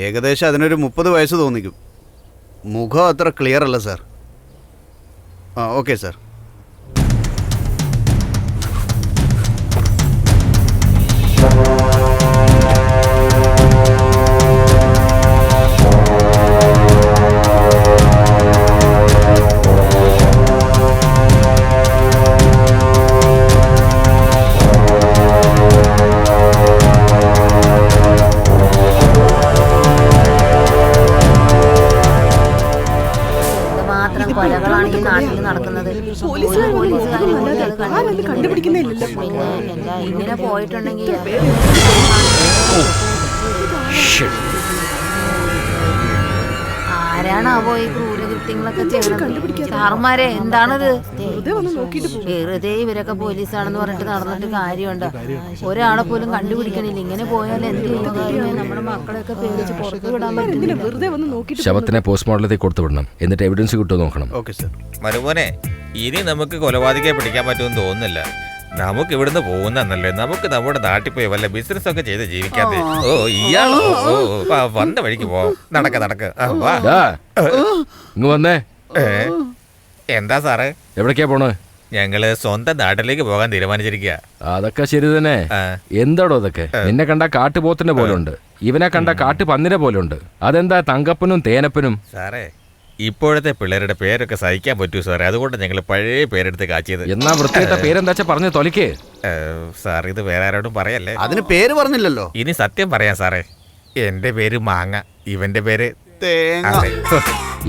ഏകദേശം അതിനൊരു 30 വയസ്സ് തോന്നിക്കും. മുഖം അത്ര ക്ലിയർ അല്ല സാർ. Okay sir. ഇങ്ങനെ പോയിട്ടുണ്ടെങ്കിൽ ആരാണാവോ ഈ ക്രൂരകൃത്യം കൃത്യങ്ങളൊക്കെ എന്താ ചെയ്യണം. കണ്ടുപിടിക്കാത്ത? സാറുമാരെ എന്താണത്? വെറുതെ വന്ന് നോക്കിയിട്ട് പോകും. വെറുതെ ഇവരൊക്കെ പോലീസാണെന്ന് പറഞ്ഞിട്ട് നടന്നിട്ട് കാര്യമുണ്ടോ? ഒരാളെ പോലും കണ്ടുപിടിക്കണില്ല. ഇങ്ങനെ പോയാൽ എന്ത് ചെയ്യും? നമ്മുടെ മക്കളെയൊക്കെ പേടിച്ച് പുറത്ത് വിടാൻ എന്തിനാ പറ്റുന്നില്ല. വെറുതെ വന്ന് നോക്കിയിട്ട് ശവത്തിനെ പോസ്റ്റ്മോർട്ടത്തിൽ കൊടുത്തു വിടണം. എന്നിട്ട് എവിഡൻസ് കിട്ടുമോ നോക്കണം. Okay sir. മരുമോനെ ഇനി നമുക്ക് കൊലപാതകയെ പിടിക്കാൻ പറ്റുമെന്ന് തോന്നുന്നില്ല. നമുക്ക് ഇവിടുന്ന് പോകുന്നല്ലേ, നമുക്ക് നമ്മുടെ നാട്ടിൽ പോയി വല്ല ബിസിനസ് ഒക്കെ ചെയ്ത് ജീവിക്കാതെ. ഓ ഇയാളോ? ഓ വന്ന വഴിക്ക് പോവാം. നടക്ക വാ. ഇങ്ങ് വന്നേ. എന്താ സാറേ? എവിടേക്കാ പോണ്? ഞങ്ങള് സ്വന്തം നാട്ടിലേക്ക് പോകാൻ തീരുമാനിച്ചിരിക്കുക. അതൊക്കെ ശരി തന്നെ. എന്താടോ അതൊക്കെ? നിന്നെ കണ്ട കാട്ടുപോത്തിന്റെ പോലെ ഉണ്ട്, ഇവനെ കണ്ട കാട്ടുപന്നിനെ പോലെ ഉണ്ട്. അതെന്താ തങ്കപ്പനും തേനപ്പനും? സാറേ ഇപ്പോഴത്തെ പിള്ളേരുടെ പേരൊക്കെ സഹിക്കാൻ പറ്റൂ സാറേ, അതുകൊണ്ട് ഞങ്ങൾ പഴയ പേരെടുത്ത് കാച്ചിയത്. എന്നാ വൃത്തിയിട്ട പേരെന്താ പറഞ്ഞു തൊലിക്ക്. സാർ ഇത് വേറെ ആരോടും പറയല്ലേ. അതിന് പേര് പറഞ്ഞില്ലല്ലോ. ഇനി സത്യം പറയാം സാറേ, എന്റെ പേര് മാങ്ങ, ഇവന്റെ പേര് തേങ്ങ. അതെ.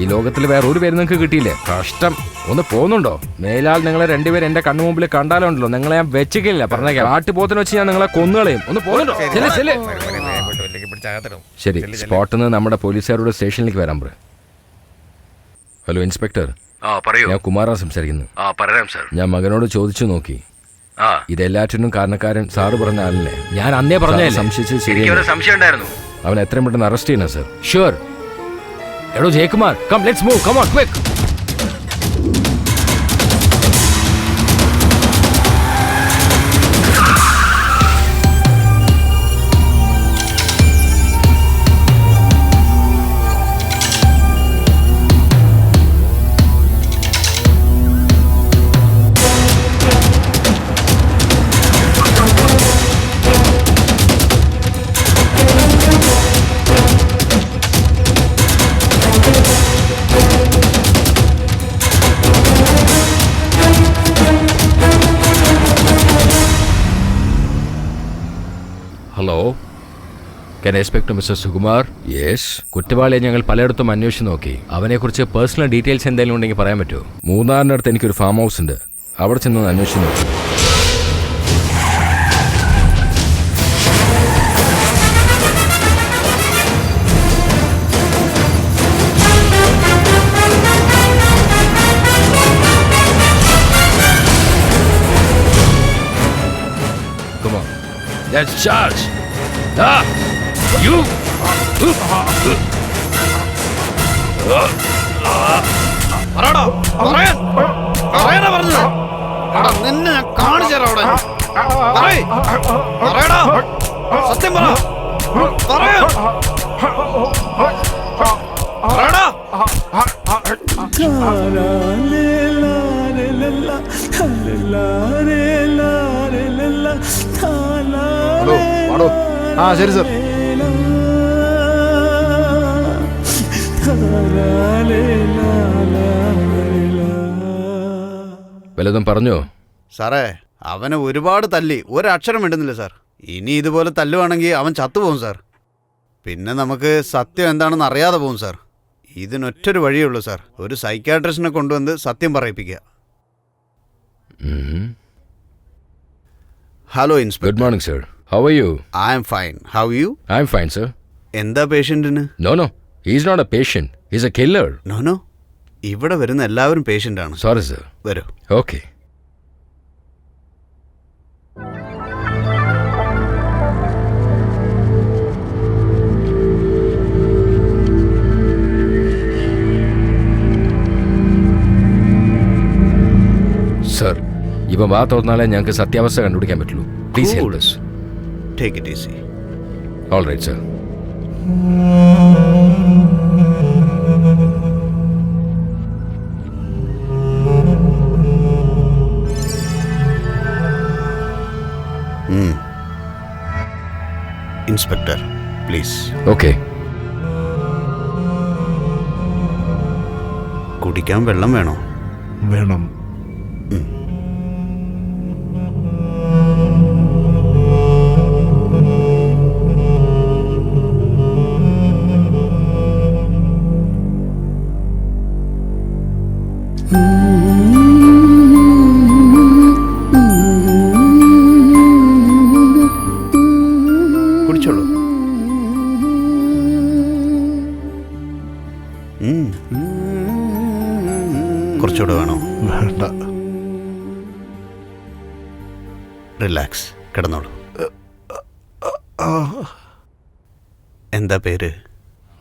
ഈ ലോകത്തിൽ വേറെ ഒരു പേര് നിങ്ങൾക്ക് കിട്ടിയില്ലേ? കഷ്ടം. ഒന്ന് പോകുന്നുണ്ടോ? മേലാൽ നിങ്ങളെ രണ്ടുപേരും എന്റെ കണ്ണു മുമ്പിൽ കണ്ടാലുണ്ടല്ലോ നിങ്ങളെ ഞാൻ വെച്ചിക്കില്ല. പറഞ്ഞേക്കാം, കാട്ടുപോത്തിനെ വെച്ച് ഞാൻ നിങ്ങളെ കൊന്നുകളയും. ഒന്ന് പോകുന്നുണ്ടോ? ശരി, സ്പോട്ടിൽ നിന്ന് നമ്മുടെ പോലീസുകാരുടെ സ്റ്റേഷനിലേക്ക് വരാൻ പറ. Hello inspector. ഞാൻ കുമാറാ സംസാരിക്കുന്നു. ഞാൻ മകനോട് ചോദിച്ചു നോക്കി. ഇതെല്ലാറ്റിനും കാരണക്കാരൻ സാറ് പറഞ്ഞ ആളിനെ ഞാൻ അന്നേ പറഞ്ഞ സംശയിച്ച് ശരിയാണ്. അവൻ എത്രയും പെട്ടെന്ന് അറസ്റ്റ് ചെയ്യണം സർ. ഷുവർ. എടോ Jayakumar, come let's move, come on quick. Hello, can I speak to mister Sukumar? Yes. കുറ്റവാളിയെ ഞങ്ങൾ പലയിടത്തും അന്വേഷിച്ച് നോക്കി. അവനെക്കുറിച്ച് പേഴ്സണൽ ഡീറ്റെയിൽസ് എന്തെങ്കിലും ഉണ്ടെങ്കിൽ പറയാൻ പറ്റുമോ? മൂന്നാറിനടുത്ത് എനിക്കൊരു ഫാം ഹൗസ് ഉണ്ട്, അവിടെ ചെന്ന് അന്വേഷിച്ച് നോക്കി. Come on. Let's charge. You. നിന്നെ കാണിച്ചു തരാം അവിടെ. പറയടാ, സത്യം പറ. പറയടാ. ഹലോ പാടോ. ആ ശരി സർ. വല്ലതും പറഞ്ഞോ? സാറേ, അവനെ ഒരുപാട് തല്ലി, ഒരക്ഷരം മിണ്ടുന്നില്ല സാർ. ഇനി ഇതുപോലെ തല്ലുവാണെങ്കിൽ അവൻ ചത്തുപോകും സാർ. പിന്നെ നമുക്ക് സത്യം എന്താണെന്ന് അറിയാതെ പോകും സാർ. ഇതിനൊറ്റൊരു വഴിയുള്ളൂ സാർ, ഒരു സൈക്യാട്രിസ്റ്റിനെ കൊണ്ടുവന്ന് സത്യം പറയിപ്പിക്കുക. Hello inspector. Good morning sir. How are you? I am fine. How you? I am fine sir. എന്താ പേഷ്യന്റിന്? No, he is not a patient, he is a killer. No, ഇവിടെ വരുന്ന എല്ലാവരും പേഷ്യൻ്റാണ്. Sorry sir. വരൂ. ഓക്കെ. സർ, ഇവ വാ തുറന്നാലേ ഞങ്ങൾക്ക് സത്യാവസ്ഥ കണ്ടുപിടിക്കാൻ പറ്റുള്ളൂ. Please help us. Take it easy. All right, sir. Inspector please. Okay. കുടിക്കാൻ വെള്ളം വേണോ? വേണം. കുടിച്ചോളൂ. കുറച്ചുകൂടെ വേണോ? വേണ്ട. റിലാക്സ്, കിടന്നോളൂ. ആ, എന്താ പേര്?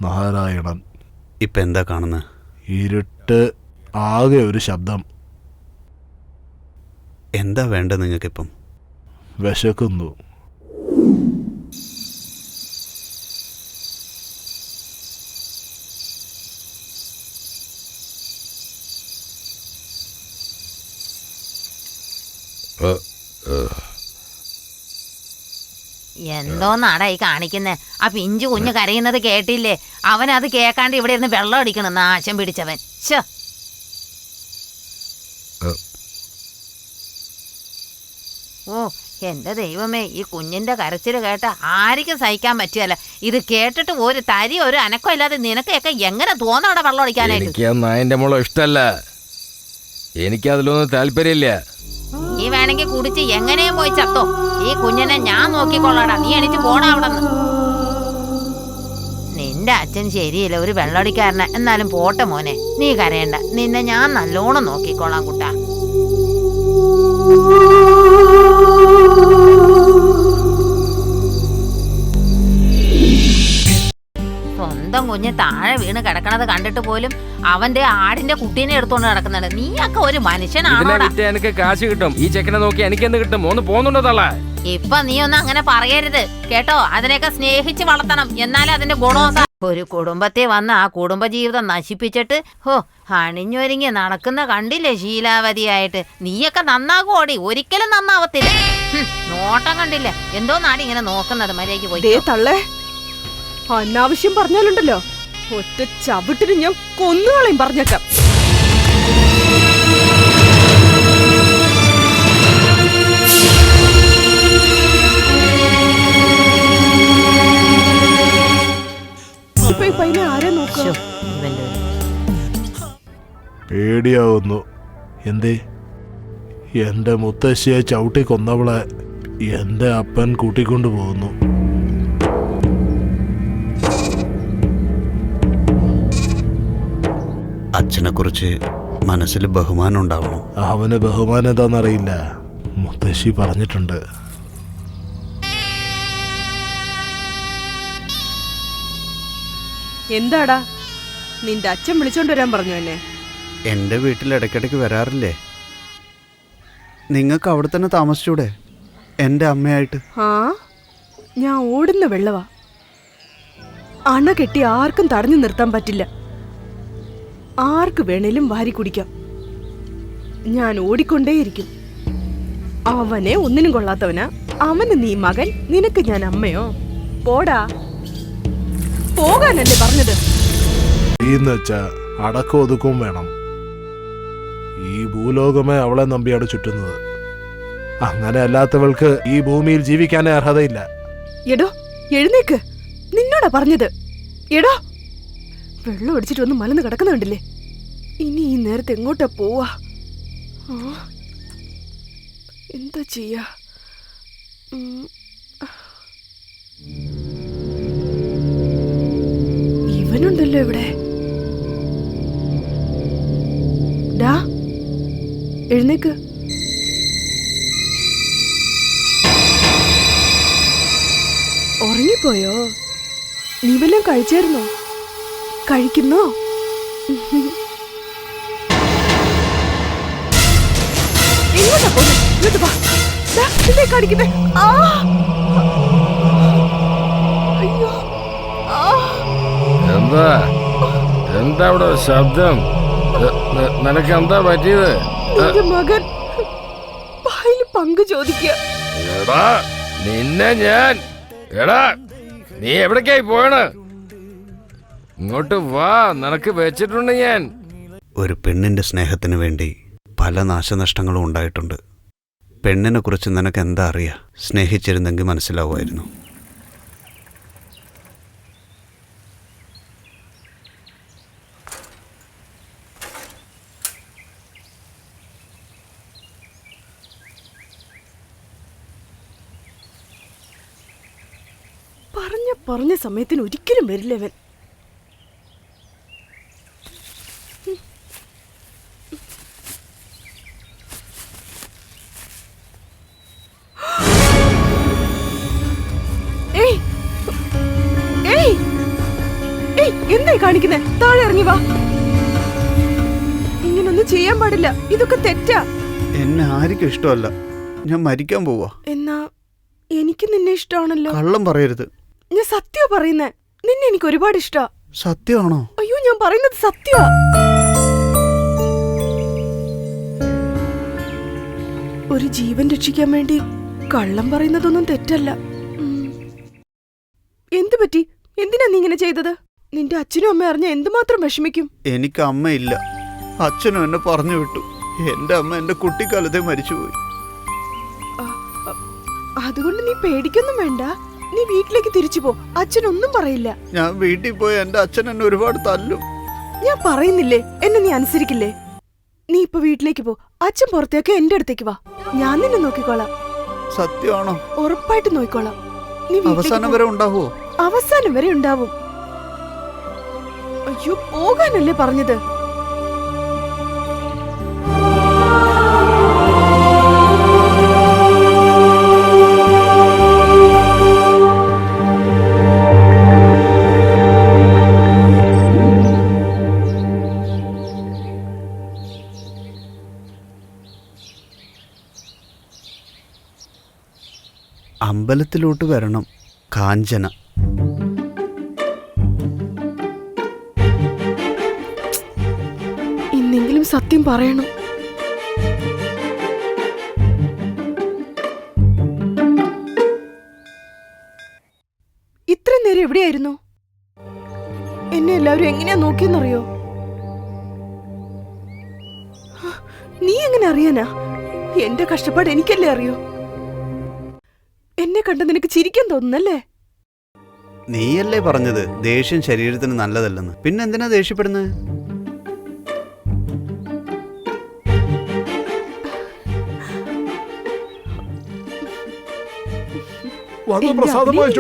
നാരായണൻ. ഇപ്പം എന്താ കാണുന്നത്? ഇരുട്ട്, ആകെ ഒരു ശബ്ദം. എന്താ വേണ്ടത് നിങ്ങൾക്കിപ്പം? വിശക്കുന്നു. എന്തോന്നാടാ ഈ കാണിക്കുന്നേ? ആ പിഞ്ചു കുഞ്ഞ് കരയുന്നത് കേട്ടില്ലേ? അവനത് കേക്കാണ്ട് ഇവിടെ ഇരുന്ന് വെള്ളം അടിക്കണം, നാശം പിടിച്ചവൻ. ശ്ശോ. ഓ എന്റെ ദൈവമേ, ഈ കുഞ്ഞിന്റെ കരച്ചിൽ കേട്ട ആർക്കും സഹിക്കാൻ പറ്റിയല്ല. ഇത് കേട്ടിട്ട് ഒരു തരി ഒരു അനക്കം ഇല്ലാതെ നിനക്കൊക്കെ എങ്ങനെ തോന്നവിടെ വെള്ളം അടിക്കാനായിട്ട്? എനിക്ക് ആ നായന്റെ മോളെ ഇഷ്ടല്ല, എനിക്കതിലൊന്നും താല്പര്യമില്ല. നീ വേണമെങ്കിൽ കുടിച്ച് എങ്ങനെയും പോയി ചത്തോ. ഈ കുഞ്ഞിനെ ഞാൻ നോക്കിക്കൊള്ളാടാ, നീ എണീറ്റ് പോടാ അവിടെ നിന്ന്. നിന്റെ അച്ഛൻ ശരിയില്ല, ഒരു വെള്ളടിക്കാരന. എന്നാലും പോട്ടെ മോനെ, നീ കരയണ്ട, നിന്നെ ഞാൻ നല്ലോണം നോക്കിക്കോളാം കുട്ടാ. സ്വന്തം കുഞ്ഞ് താഴെ വീണ് കിടക്കണത് കണ്ടിട്ട് പോലും അവന്റെ ആടിന്റെ കുട്ടീനെ എടുത്തോണ്ട് നടക്കുന്നുണ്ട്. നീയൊക്കെ ഒരു മനുഷ്യനാണോ? എനിക്ക് കാശ് കിട്ടും, ഈ ചെക്കനെ നോക്കി എനിക്ക് എന്ത് കിട്ടും? ഒന്ന് പോന്നുണ്ടോ തള്ള? ഇപ്പൊ നീ ഒന്നും അങ്ങനെ പറയരുത് കേട്ടോ. അതിനെയൊക്കെ സ്നേഹിച്ച് വളർത്തണം, എന്നാലേ അതിന്റെ ഗുണവും. ഒരു കുടുംബത്തെ വന്ന് ആ കുടുംബജീവിതം നശിപ്പിച്ചിട്ട് അണിഞ്ഞൊരുങ്ങി നടക്കുന്ന കണ്ടില്ലേ ശീലാവതിയായിട്ട്. നീയൊക്കെ നന്നാകുമോടി? ഒരിക്കലും നന്നാവത്തില്ല. നോട്ടം കണ്ടില്ലേ? എന്തോ നാടി ഇങ്ങനെ നോക്കുന്നത്? മര്യാദയ്ക്ക് പോയി. തള്ളേ, അനാവശ്യം പറഞ്ഞാലുണ്ടല്ലോ, ഒറ്റ ചവിട്ടിന് ഞാൻ കൊന്നുകളയും, പറഞ്ഞേക്കാം. ഇപ്പൊ ഈ പയ്യനെ ആരെ നോക്കോ? പേടിയാവുന്നു. എന്തേ? എന്റെ മുത്തശ്ശിയെ ചവിട്ടി കൊന്നവളെ എന്റെ അപ്പൻ കൂട്ടിക്കൊണ്ടു പോകുന്നു. അച്ഛനെ കുറിച്ച് മനസ്സിൽ ബഹുമാനം ഉണ്ടാവണം. അവന് ബഹുമാനം എന്താണെന്നറിയില്ല, മുത്തശ്ശി പറഞ്ഞിട്ടുണ്ട്. എന്താടാ, നിന്റെ അച്ഛൻ വിളിച്ചോണ്ട് വരാൻ പറഞ്ഞു എന്നെ? എൻ്റെ വീട്ടിൽ ഇടയ്ക്കിടയ്ക്ക് വരാറില്ലേ? നിങ്ങൾക്ക് അവിടെ തന്നെ താമസിച്ചൂടെ എൻ്റെ അമ്മയായിട്ട്? ആ, ഞാൻ ഓടുന്ന വെള്ളവാ. അണ കെട്ടി ആർക്കും തടഞ്ഞു നിർത്താൻ പറ്റില്ല. ആർക്ക് വേണേലും വാരി കുടിക്കാം. ഞാൻ ഓടിക്കൊണ്ടേയിരിക്കും. അവനെ ഒന്നിനും കൊള്ളാത്തവനാ. അവന് നീ മകൻ, നിനക്ക് ഞാൻ അമ്മയോ? പോടാ, പോകാനല്ലേ പറഞ്ഞത്? വെച്ചാ അടക്കം ഒതുക്കവും വേണം. ഈ ഭൂലോകമേ അവളെ നമ്പിയാണ് ചുറ്റുന്നത്. അങ്ങനെ അല്ലാത്തവൾക്ക് ഈ ഭൂമിയിൽ ജീവിക്കാനേ അർഹതയില്ല. എടോ എഴുന്നേക്ക്, നിന്നോടാ പറഞ്ഞത്. എടോ, വെള്ളം അടിച്ചിട്ട് ഒന്ന് മലന്ന് കിടക്കുന്ന കണ്ടില്ലേ? ഇനി ഈ നേരത്തെ എങ്ങോട്ടാ പോവാ? എന്താ ചെയ്യാ? ഇവനുണ്ടല്ലോ ഇവിടെ. ഡാ, എഴുന്നേക്ക്. ഉറങ്ങിപ്പോയോ? നീ വല്ലതും കഴിച്ചായിരുന്നോ? കഴിക്കുന്നോ? എങ്ങോട്ടാ പോന്നെ? ഇങ്ങോട്ട് വാ. ദാ, നിന്നെ കാണിക്കുന്നേ. ആ, അയ്യോ, ആ. എന്താ എന്താ അവിടെ ശബ്ദം? നിനക്ക് എന്താ പറ്റിയത്? നിന്റെ മകൻ പാലിൽ പങ്ക് ചോദിക്കുക. എടാ നിന്നെ ഞാൻ, എടാ നീ എവിടേക്കായി പോയണ? ഇങ്ങോട്ട് വാ, നിനക്ക് വെച്ചിട്ടുണ്ട് ഞാൻ. ഒരു പെണ്ണിൻ്റെ സ്നേഹത്തിന് വേണ്ടി പല നാശനഷ്ടങ്ങളും ഉണ്ടായിട്ടുണ്ട്. പെണ്ണിനെ കുറിച്ച് നിനക്ക് എന്താ അറിയാ? സ്നേഹിച്ചിരുന്നെങ്കിൽ മനസ്സിലാവുമായിരുന്നു. പറഞ്ഞ സമയത്തിന് ഒരിക്കലും വരില്ല ഇവൻ. കാണിക്കുന്നേ? താഴെ ഇറങ്ങി വാ. ഇങ്ങനൊന്നും ചെയ്യാൻ പാടില്ല, ഇതൊക്കെ തെറ്റാ. എന്നെ ആർക്കും ഇഷ്ടമല്ല, ഞാൻ മരിക്കാൻ പോവാ. എന്നാ എനിക്ക് നിന്നെ ഇഷ്ടമാണല്ലോ. കള്ളം പറയരുത്. ഞാൻ സത്യം പറയുന്നേ, നിന്നെ എനിക്ക് ഒരുപാട് ഇഷ്ടാ. സത്യമാണോ? അയ്യോ, ഞാൻ പറയുന്നത് സത്യമാ. ഒരു ജീവൻ രക്ഷിക്കാൻ വേണ്ടി കള്ളം പറയുന്നതൊന്നും തെറ്റല്ല. എന്തു പറ്റി? എന്തിനാ നീ ഇങ്ങനെ ചെയ്തത്? നിന്റെ അച്ഛനും അമ്മ അറിഞ്ഞ എന്തുമാത്രം വിഷമിക്കും. എനിക്ക് അമ്മയില്ല, അച്ഛനും എന്നെ പറഞ്ഞു വിട്ടു. എന്റെ അമ്മ എന്റെ കുട്ടിക്കാലത്തെ മരിച്ചുപോയി. അതുകൊണ്ട് നീ പേടിക്കൊന്നും വേണ്ട. നീ വീട്ടിലേക്ക് തിരിച്ചു പോ, അച്ഛനൊന്നും പറയില്ല. ഞാൻ വീട്ടിൽ പോയി എന്റെ അച്ഛൻ എന്നെ ഒരുപാട് തല്ലും. ഞാൻ പറയുന്നില്ലേ, എന്നെ നീ അനുസരിക്കില്ലേ? നീ ഇപ്പൊ വീട്ടിലേക്ക് പോ, അച്ഛൻ പുറത്തേക്ക് എന്റെ അടുത്തേക്ക് വാ. ഞാൻ നിന്നെ നോക്കിക്കോളാം. സത്യമാണോ? ഉറപ്പായിട്ട് നോക്കിക്കോളാം. നീ അവസാനം വരെ ഉണ്ടാവോ? അവസാനം വരെ ഉണ്ടാവും. അയ്യോ, പോകാനല്ലേ പറഞ്ഞത്? അമ്പലത്തിലോട്ട് വരണം. കാഞ്ചന. ഇന്നെങ്കിലും സത്യം പറയണം. ഇത്ര നേരം എവിടെയായിരുന്നു? എന്നെ എല്ലാവരും എങ്ങനെയാ നോക്കിയെന്നറിയോ? നീ എങ്ങനെ അറിയാനാ? എന്റെ കഷ്ടപ്പാട് എനിക്കല്ലേ അറിയോ. എന്നെ കണ്ട നിനക്ക് ചിരിക്കാൻ തോന്നുന്നല്ലേ? നീയല്ലേ പറഞ്ഞത് ദേഷ്യം ശരീരത്തിന് നല്ലതല്ലെന്ന്. പിന്നെന്തിനാ ദേഷ്യപ്പെടുന്നത്?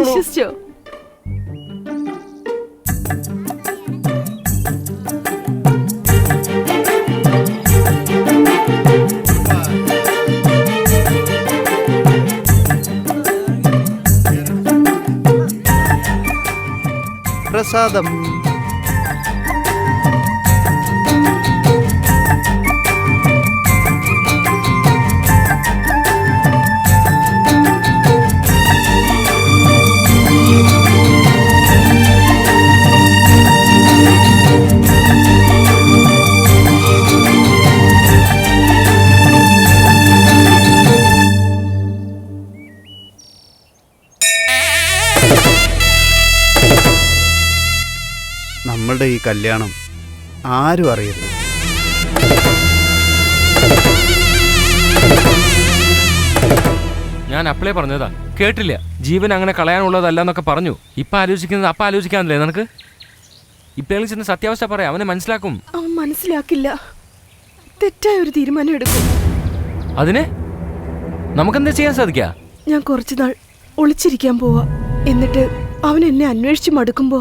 വിശ്വസിച്ചോ? പ്രസാദം. നമ്മളുടെ ഈ കല്യാണം ആരും അറിയരുത്. ഞാൻ അപ്പളേ പറഞ്ഞതാ, കേട്ടില്ല. ജീവൻ അങ്ങനെ കളയാനുള്ളതല്ല എന്നൊക്കെ പറഞ്ഞു. ഇപ്പം ആലോചിക്കുന്നത് അപ്പം ആലോചിക്കാന്നില്ലേ നിനക്ക്? ഇപ്പോഴെങ്കിലും ചെന്ന് സത്യാവസ്ഥ പറയാം, അവനെ മനസ്സിലാക്കും. അവൻ മനസ്സിലാക്കില്ല, തെറ്റായ ഒരു തീരുമാനം എടുക്കും. അതിന് നമുക്കെന്താ ചെയ്യാൻ സാധിക്കാ? ഞാൻ കുറച്ചുനാൾ ഒളിച്ചിരിക്കാൻ പോവാ. എന്നിട്ട് അവൻ എന്നെ അന്വേഷിച്ച് മടുക്കുമ്പോ,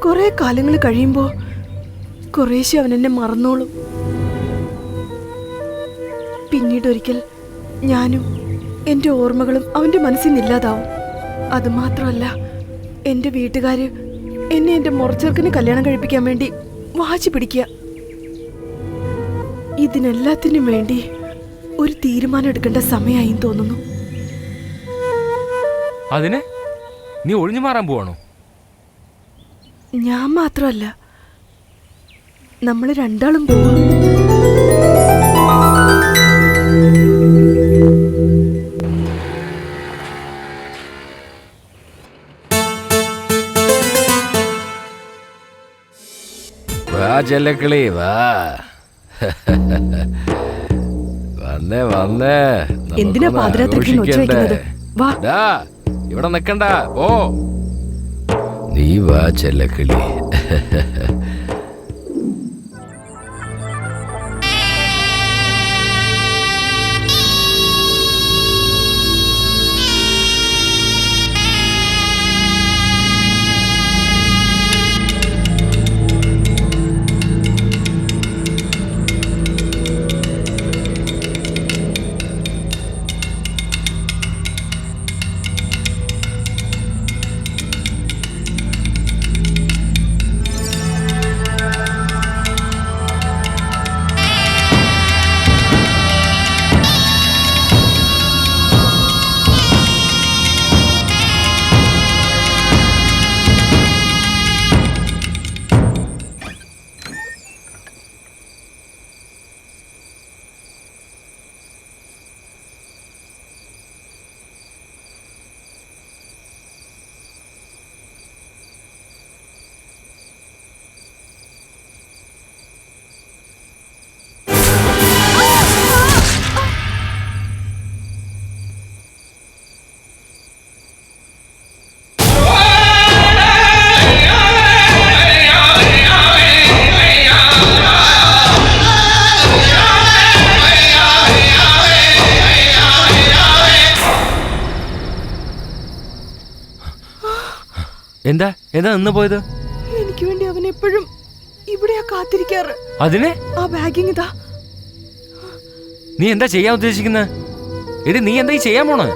കുറെ കാലങ്ങൾ കഴിയുമ്പോ കുറേശ്ശെ അവൻ എന്നെ മറന്നോളും. പിന്നീട് ഒരിക്കൽ ഞാനും എൻ്റെ ഓർമ്മകളും അവൻ്റെ മനസ്സിൽ നിന്നില്ലാതാവും. അതുമാത്രമല്ല, എൻ്റെ വീട്ടുകാര് എന്നെ എൻ്റെ മുറച്ചെറുക്കന് കല്യാണം കഴിപ്പിക്കാൻ വേണ്ടി വാശി പിടിക്കുക. ഇതിനെല്ലാത്തിനും വേണ്ടി ഒരു തീരുമാനം എടുക്കേണ്ട സമയമായി തോന്നുന്നു. അതിന് നീ ഒഴിഞ്ഞു മാറാൻ പോവാണോ? ഞാൻ മാത്രമല്ല, നമ്മൾ രണ്ടാളും പോവാ. വാ ചെല്ലക്കിളി വാ. വന്നേ വന്നേ. എന്തിനാ പാതിരാത്രിക്ക് ഒച്ച വെക്കുന്നത്? വാ. ഇവിടെ നിക്കണ്ട, ഓ നീ വാ ചെല്ലക്കിളി. എന്താ എന്താ നിന്ന് പോയത്? എനിക്ക് വേണ്ടി അവൻ എപ്പോഴും ഇവിടെയാ കാത്തിരിക്കാറ്. അതിനെ ആ ബാഗിങ് ഇതാ. നീ എന്താ ചെയ്യാൻ ഉദ്ദേശിക്കുന്നത്? എടി നീ എന്താ ഈ ചെയ്യാൻ പോണ്?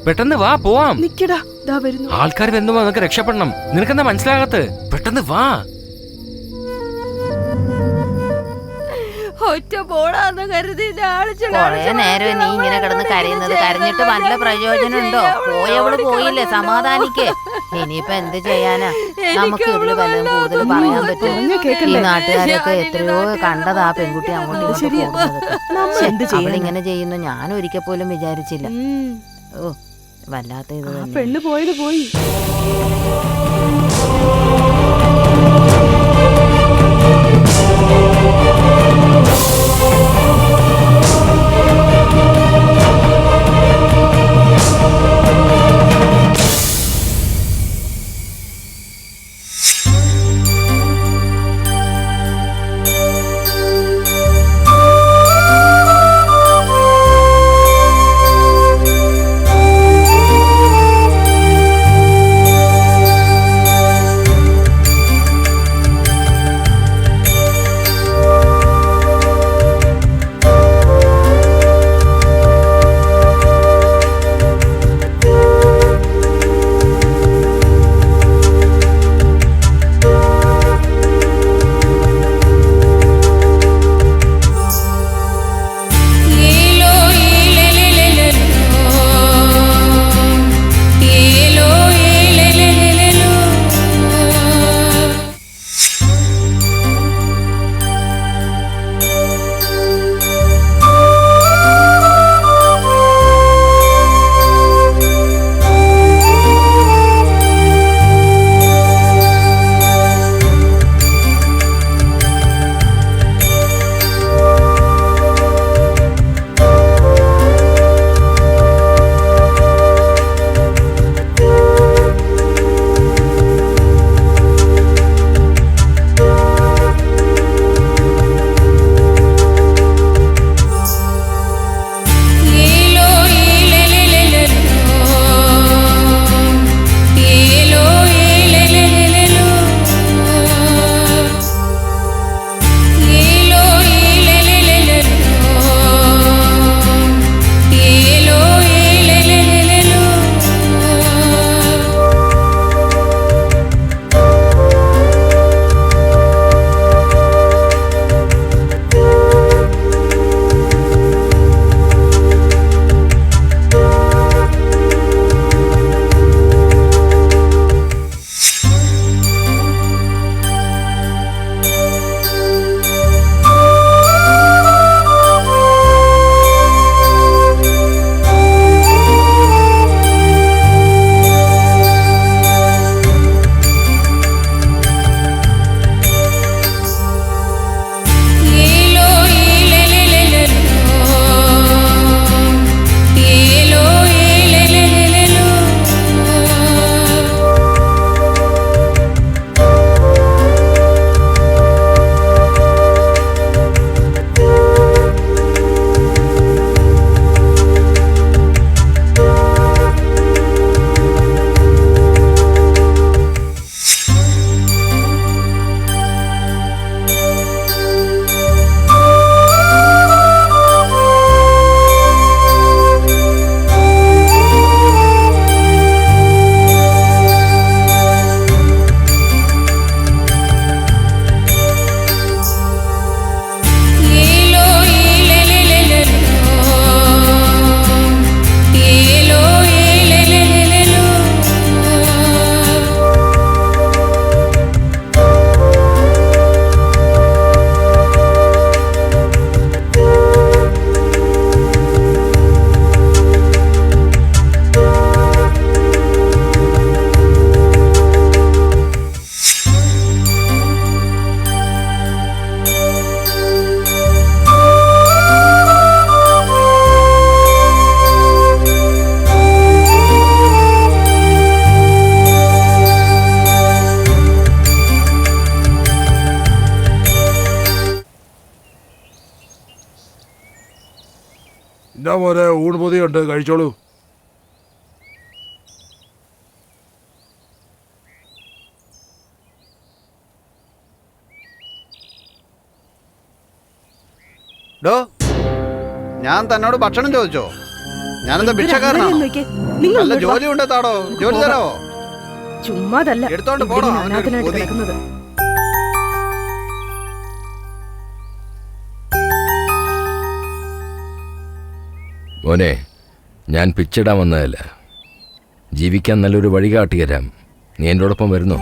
പെട്ടെന്ന് വാ, പോവാം. നിക്കടാ, ദാ വരുന്നു. ആൾക്കാർ വരുമ്പോ നിനക്ക് രക്ഷപ്പെടണം. നിനക്കെന്താ മനസ്സിലാകത്ത്? പെട്ടെന്ന് വാ. ഒറ്റ പോടാന്ന് കരുതി കൊറേ നേരം നീ ഇങ്ങനെ കിടന്ന് കരയുന്നത്. കരഞ്ഞിട്ട് വല്ല പ്രയോജനം ഉണ്ടോ? പോയവള് പോയില്ലേ, സമാധാനിക്ക്. ഇനിയിപ്പൊ എന്ത് ചെയ്യാനാ? നമുക്ക് ഇതില് വല്ലതും കൂടുതൽ പറയാൻ പറ്റും? ഈ നാട്ടുകാരൊക്കെ എത്രയോ കണ്ടതാ പെൺകുട്ടി അങ്ങോട്ടും ഇങ്ങോട്ടും അവളിങ്ങനെ ചെയ്യുന്നു ഞാൻ ഒരിക്കൽ പോലും വിചാരിച്ചില്ല. ഓ, വല്ലാത്ത ഇത് തന്നെ. പെണ്ണ് പോയത് പോയി. എന്താ മോനെ ഊണ് പൊതിയുണ്ട് കഴിച്ചോളൂ. ഡോ, ഞാൻ തന്നോട് ഭക്ഷണം ചോദിച്ചോ? ഞാനെന്താ എന്തൊരു ഭിക്ഷക്കാരനാണോ? അഹങ്കാരം നോക്കിയേ. നിങ്ങൾ നല്ല ഇങ്ങോട്ട് വാ. ജോലി ഉണ്ട് താടോ, ജോലി തരാവോ? ചുമ്മാതല്ല എടുത്തോണ്ട് ഇവിടെ പോടോ, ഇങ്ങനെ അവനൊരു അനാഥനായിട്ട് കൊതി. കിടക്കുന്നത്. മോനെ, ഞാൻ പിച്ചിടാൻ വന്നതല്ല, ജീവിക്കാൻ നല്ലൊരു വഴി കാട്ടിത്തരാം. നീ എൻ്റെ ഒപ്പം വരുന്നോ?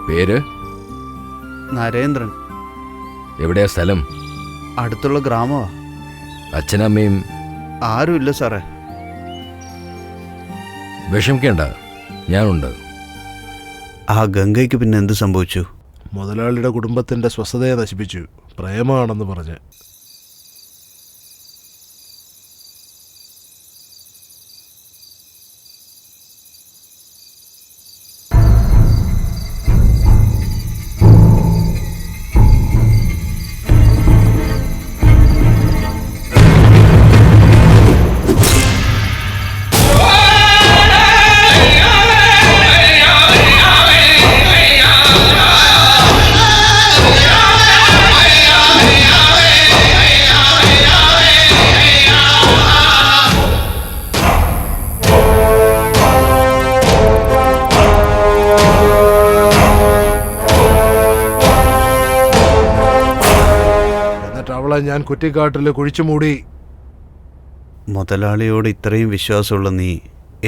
പേര്? നരേന്ദ്രൻ. എവിടെയാ സ്ഥലം? അടുത്തുള്ള ഗ്രാമമാ. അച്ഛനമ്മയും? ആരുമില്ല സാറേ. വിഷമിക്കേണ്ട, ഞാനുണ്ട്. ആ ഗംഗയ്ക്ക് പിന്നെ എന്ത് സംഭവിച്ചു? മുതലാളിയുടെ കുടുംബത്തിന്റെ സ്വസ്ഥതയെ നശിപ്പിച്ചു, പ്രേമാണെന്ന് പറഞ്ഞ്. അവളെ ഞാൻ കുറ്റിക്കാട്ടിൽ കുഴിച്ചു മൂടി. മുതലാളിയോട് ഇത്രയും വിശ്വാസമുള്ള നീ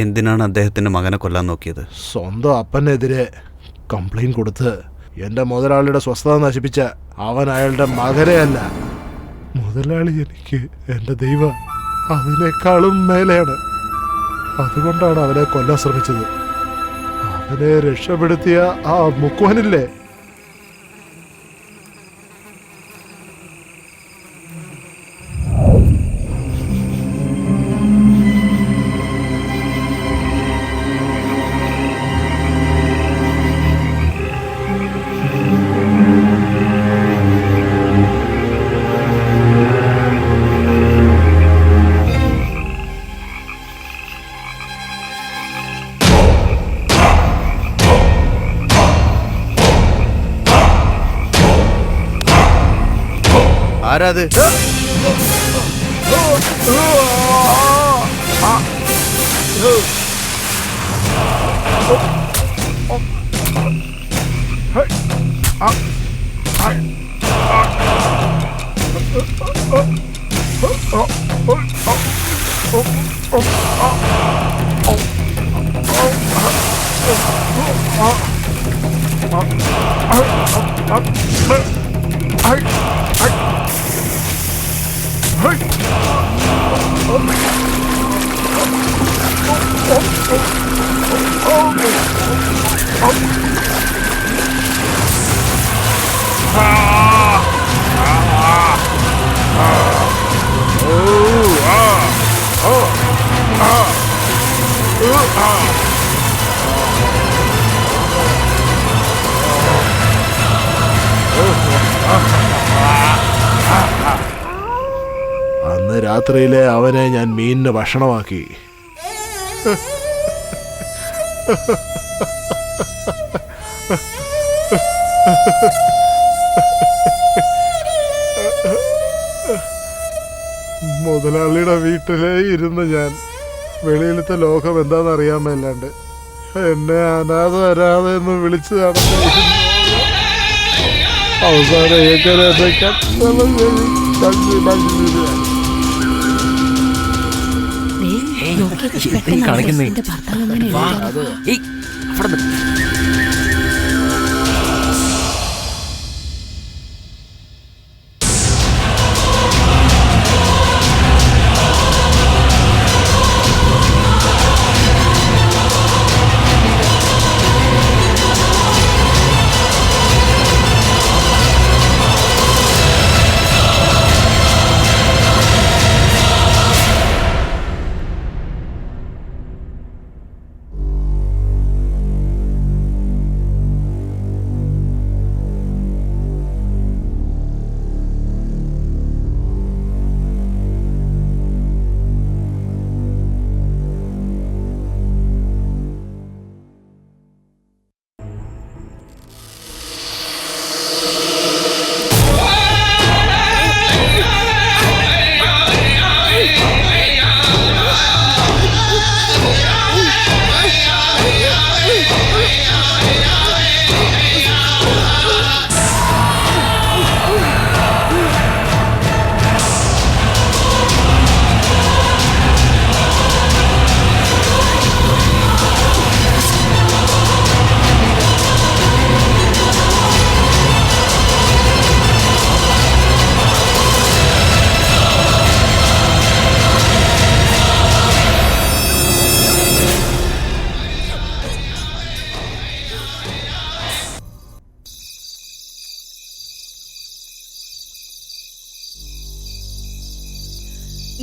എന്തിനാണ് അദ്ദേഹത്തിന്റെ മകനെ കൊല്ലാൻ നോക്കിയത്? സ്വന്തം അപ്പനെതിരെ കംപ്ലൈന്റ് കൊടുത്ത് എൻ്റെ മുതലാളിയുടെ സ്വസ്ഥത നശിപ്പിച്ച അവൻ അയാളുടെ മകനെ അല്ല, മുതലാളി എനിക്ക് എൻ്റെ ദൈവം അതിനേക്കാളും മേലെയാണ്. അതുകൊണ്ടാണ് അവനെ കൊല്ലാൻ ശ്രമിച്ചത്. അവനെ രക്ഷപ്പെടുത്തിയ ആ മുക്കുവനില്ലേ, ആരാത്? അന്ന് രാത്രിയിലെ അവനെ ഞാൻ മീനിന് ഭക്ഷണമാക്കി. മുതലാളിയുടെ വീട്ടിലേ ഇരുന്ന് ഞാൻ വെളിയിലത്തെ ലോകം എന്താണെന്നറിയാൻ മേലാണ്ട് എന്നെ അനാഥ വരാതെ എന്ന് വിളിച്ചു നടന്നു. അവസാനം കാണിക്കുന്നേ.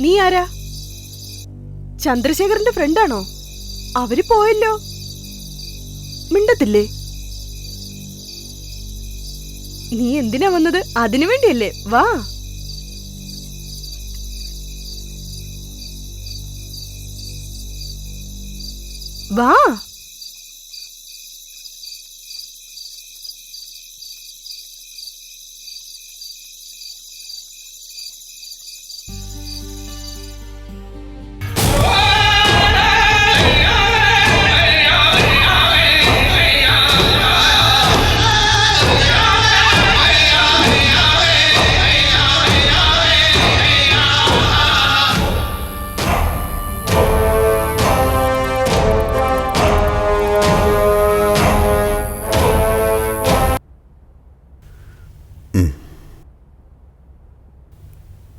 നീ ആരാ? ചന്ദ്രശേഖരന്റെ ഫ്രണ്ടാണോ? അവര് പോയല്ലോ. മിണ്ടത്തില്ലേ? നീ എന്തിനാ വന്നത്? അതിനു വേണ്ടിയല്ലേ? വാ. വാ.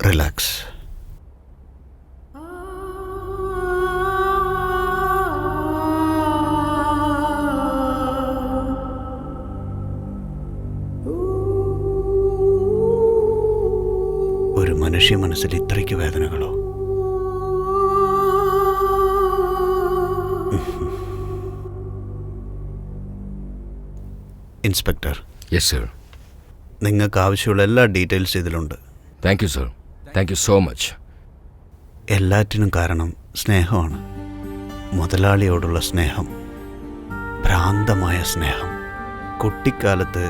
റിലാക്സ്. ഒരു മനുഷ്യ മനസ്സിൽ ഇത്രയ്ക്ക് വേദനകളോ? ഇൻസ്പെക്ടർ. Yes sir. നിങ്ങൾക്ക് ആവശ്യമുള്ള എല്ലാ ഡീറ്റെയിൽസ് ഇതിലുണ്ട്. Thank you sir. Thank U so much. എല്ലാറ്റിനും കാരണം സ്നേഹമാണ്. മുതലാളിയോടുള്ള സ്നേഹം, ഭ്രാന്തമായ സ്നേഹം. കുട്ടിക്കാലത്ത്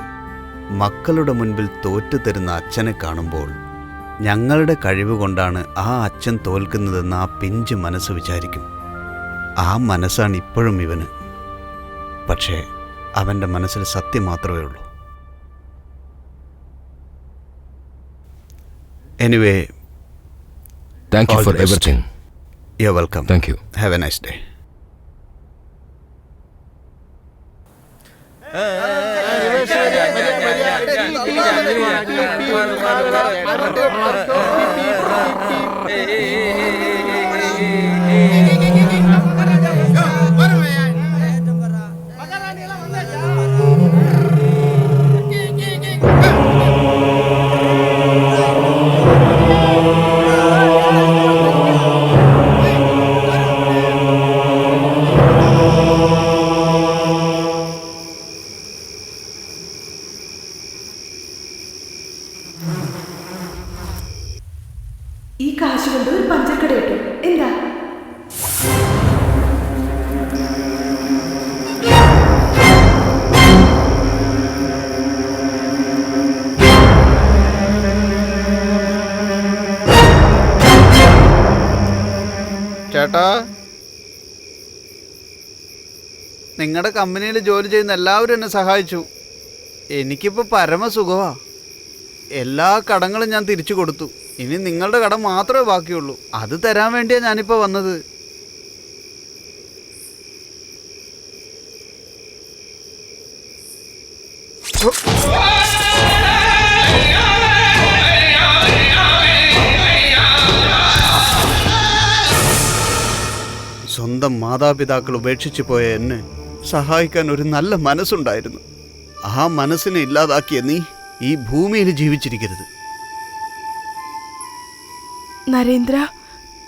മക്കളുടെ മുൻപിൽ തോറ്റു തരുന്ന അച്ഛനെ കാണുമ്പോൾ ഞങ്ങളുടെ കഴിവ് കൊണ്ടാണ് ആ അച്ഛൻ തോൽക്കുന്നതെന്ന് ആ പിഞ്ച് മനസ്സ് വിചാരിക്കും. ആ മനസ്സാണ് ഇപ്പോഴും ഇവന്. പക്ഷേ അവൻ്റെ മനസ്സിൽ സത്യം മാത്രമേ ഉള്ളൂ. Anyway, thank you All for the best. Everything. You are welcome. Thank you. Have a nice day. ഈ കാശ് കൊണ്ട് ഒരു പഞ്ചക്കട ഇട്ടു. എന്താ? ചേട്ടാ, നിങ്ങളുടെ കമ്പനിയിൽ ജോലി ചെയ്യുന്ന എല്ലാവരും എന്നെ സഹായിച്ചു. എനിക്കിപ്പോൾ പരമസുഖമാ. എല്ലാ കടങ്ങളും ഞാൻ തിരിച്ചു കൊടുത്തു. ഇനി നിങ്ങളുടെ കടം മാത്രമേ ബാക്കിയുള്ളൂ. അത് തരാൻ വേണ്ടിയാണ് ഞാനിപ്പോൾ വന്നത്. സ്വന്തം മാതാപിതാക്കൾ ഉപേക്ഷിച്ചു പോയ എന്നെ സഹായിക്കാൻ ഒരു നല്ല മനസ്സുണ്ടായിരുന്നു. ആ മനസ്സിനെ ഇല്ലാതാക്കിയ നീ ഈ ഭൂമിയിൽ ജീവിച്ചിരിക്കരുത്. നരേന്ദ്ര,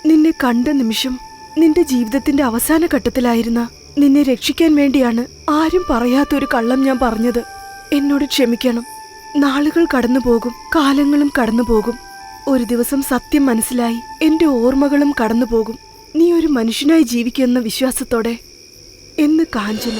നിന്നെ കണ്ട നിമിഷം നിന്റെ ജീവിതത്തിന്റെ അവസാന ഘട്ടത്തിലായിരുന്ന നിന്നെ രക്ഷിക്കാൻ വേണ്ടിയാണ് ആരും പറയാത്തൊരു കള്ളം ഞാൻ പറഞ്ഞത്. എന്നോട് ക്ഷമിക്കണം. നാളുകൾ കടന്നു പോകും, കാലങ്ങളും കടന്നു പോകും. ഒരു ദിവസം സത്യം മനസ്സിലായി എന്റെ ഓർമ്മകളും കടന്നു പോകും. നീ ഒരു മനുഷ്യനായി ജീവിക്കുമെന്ന വിശ്വാസത്തോടെ എന്ന് കാഞ്ചന.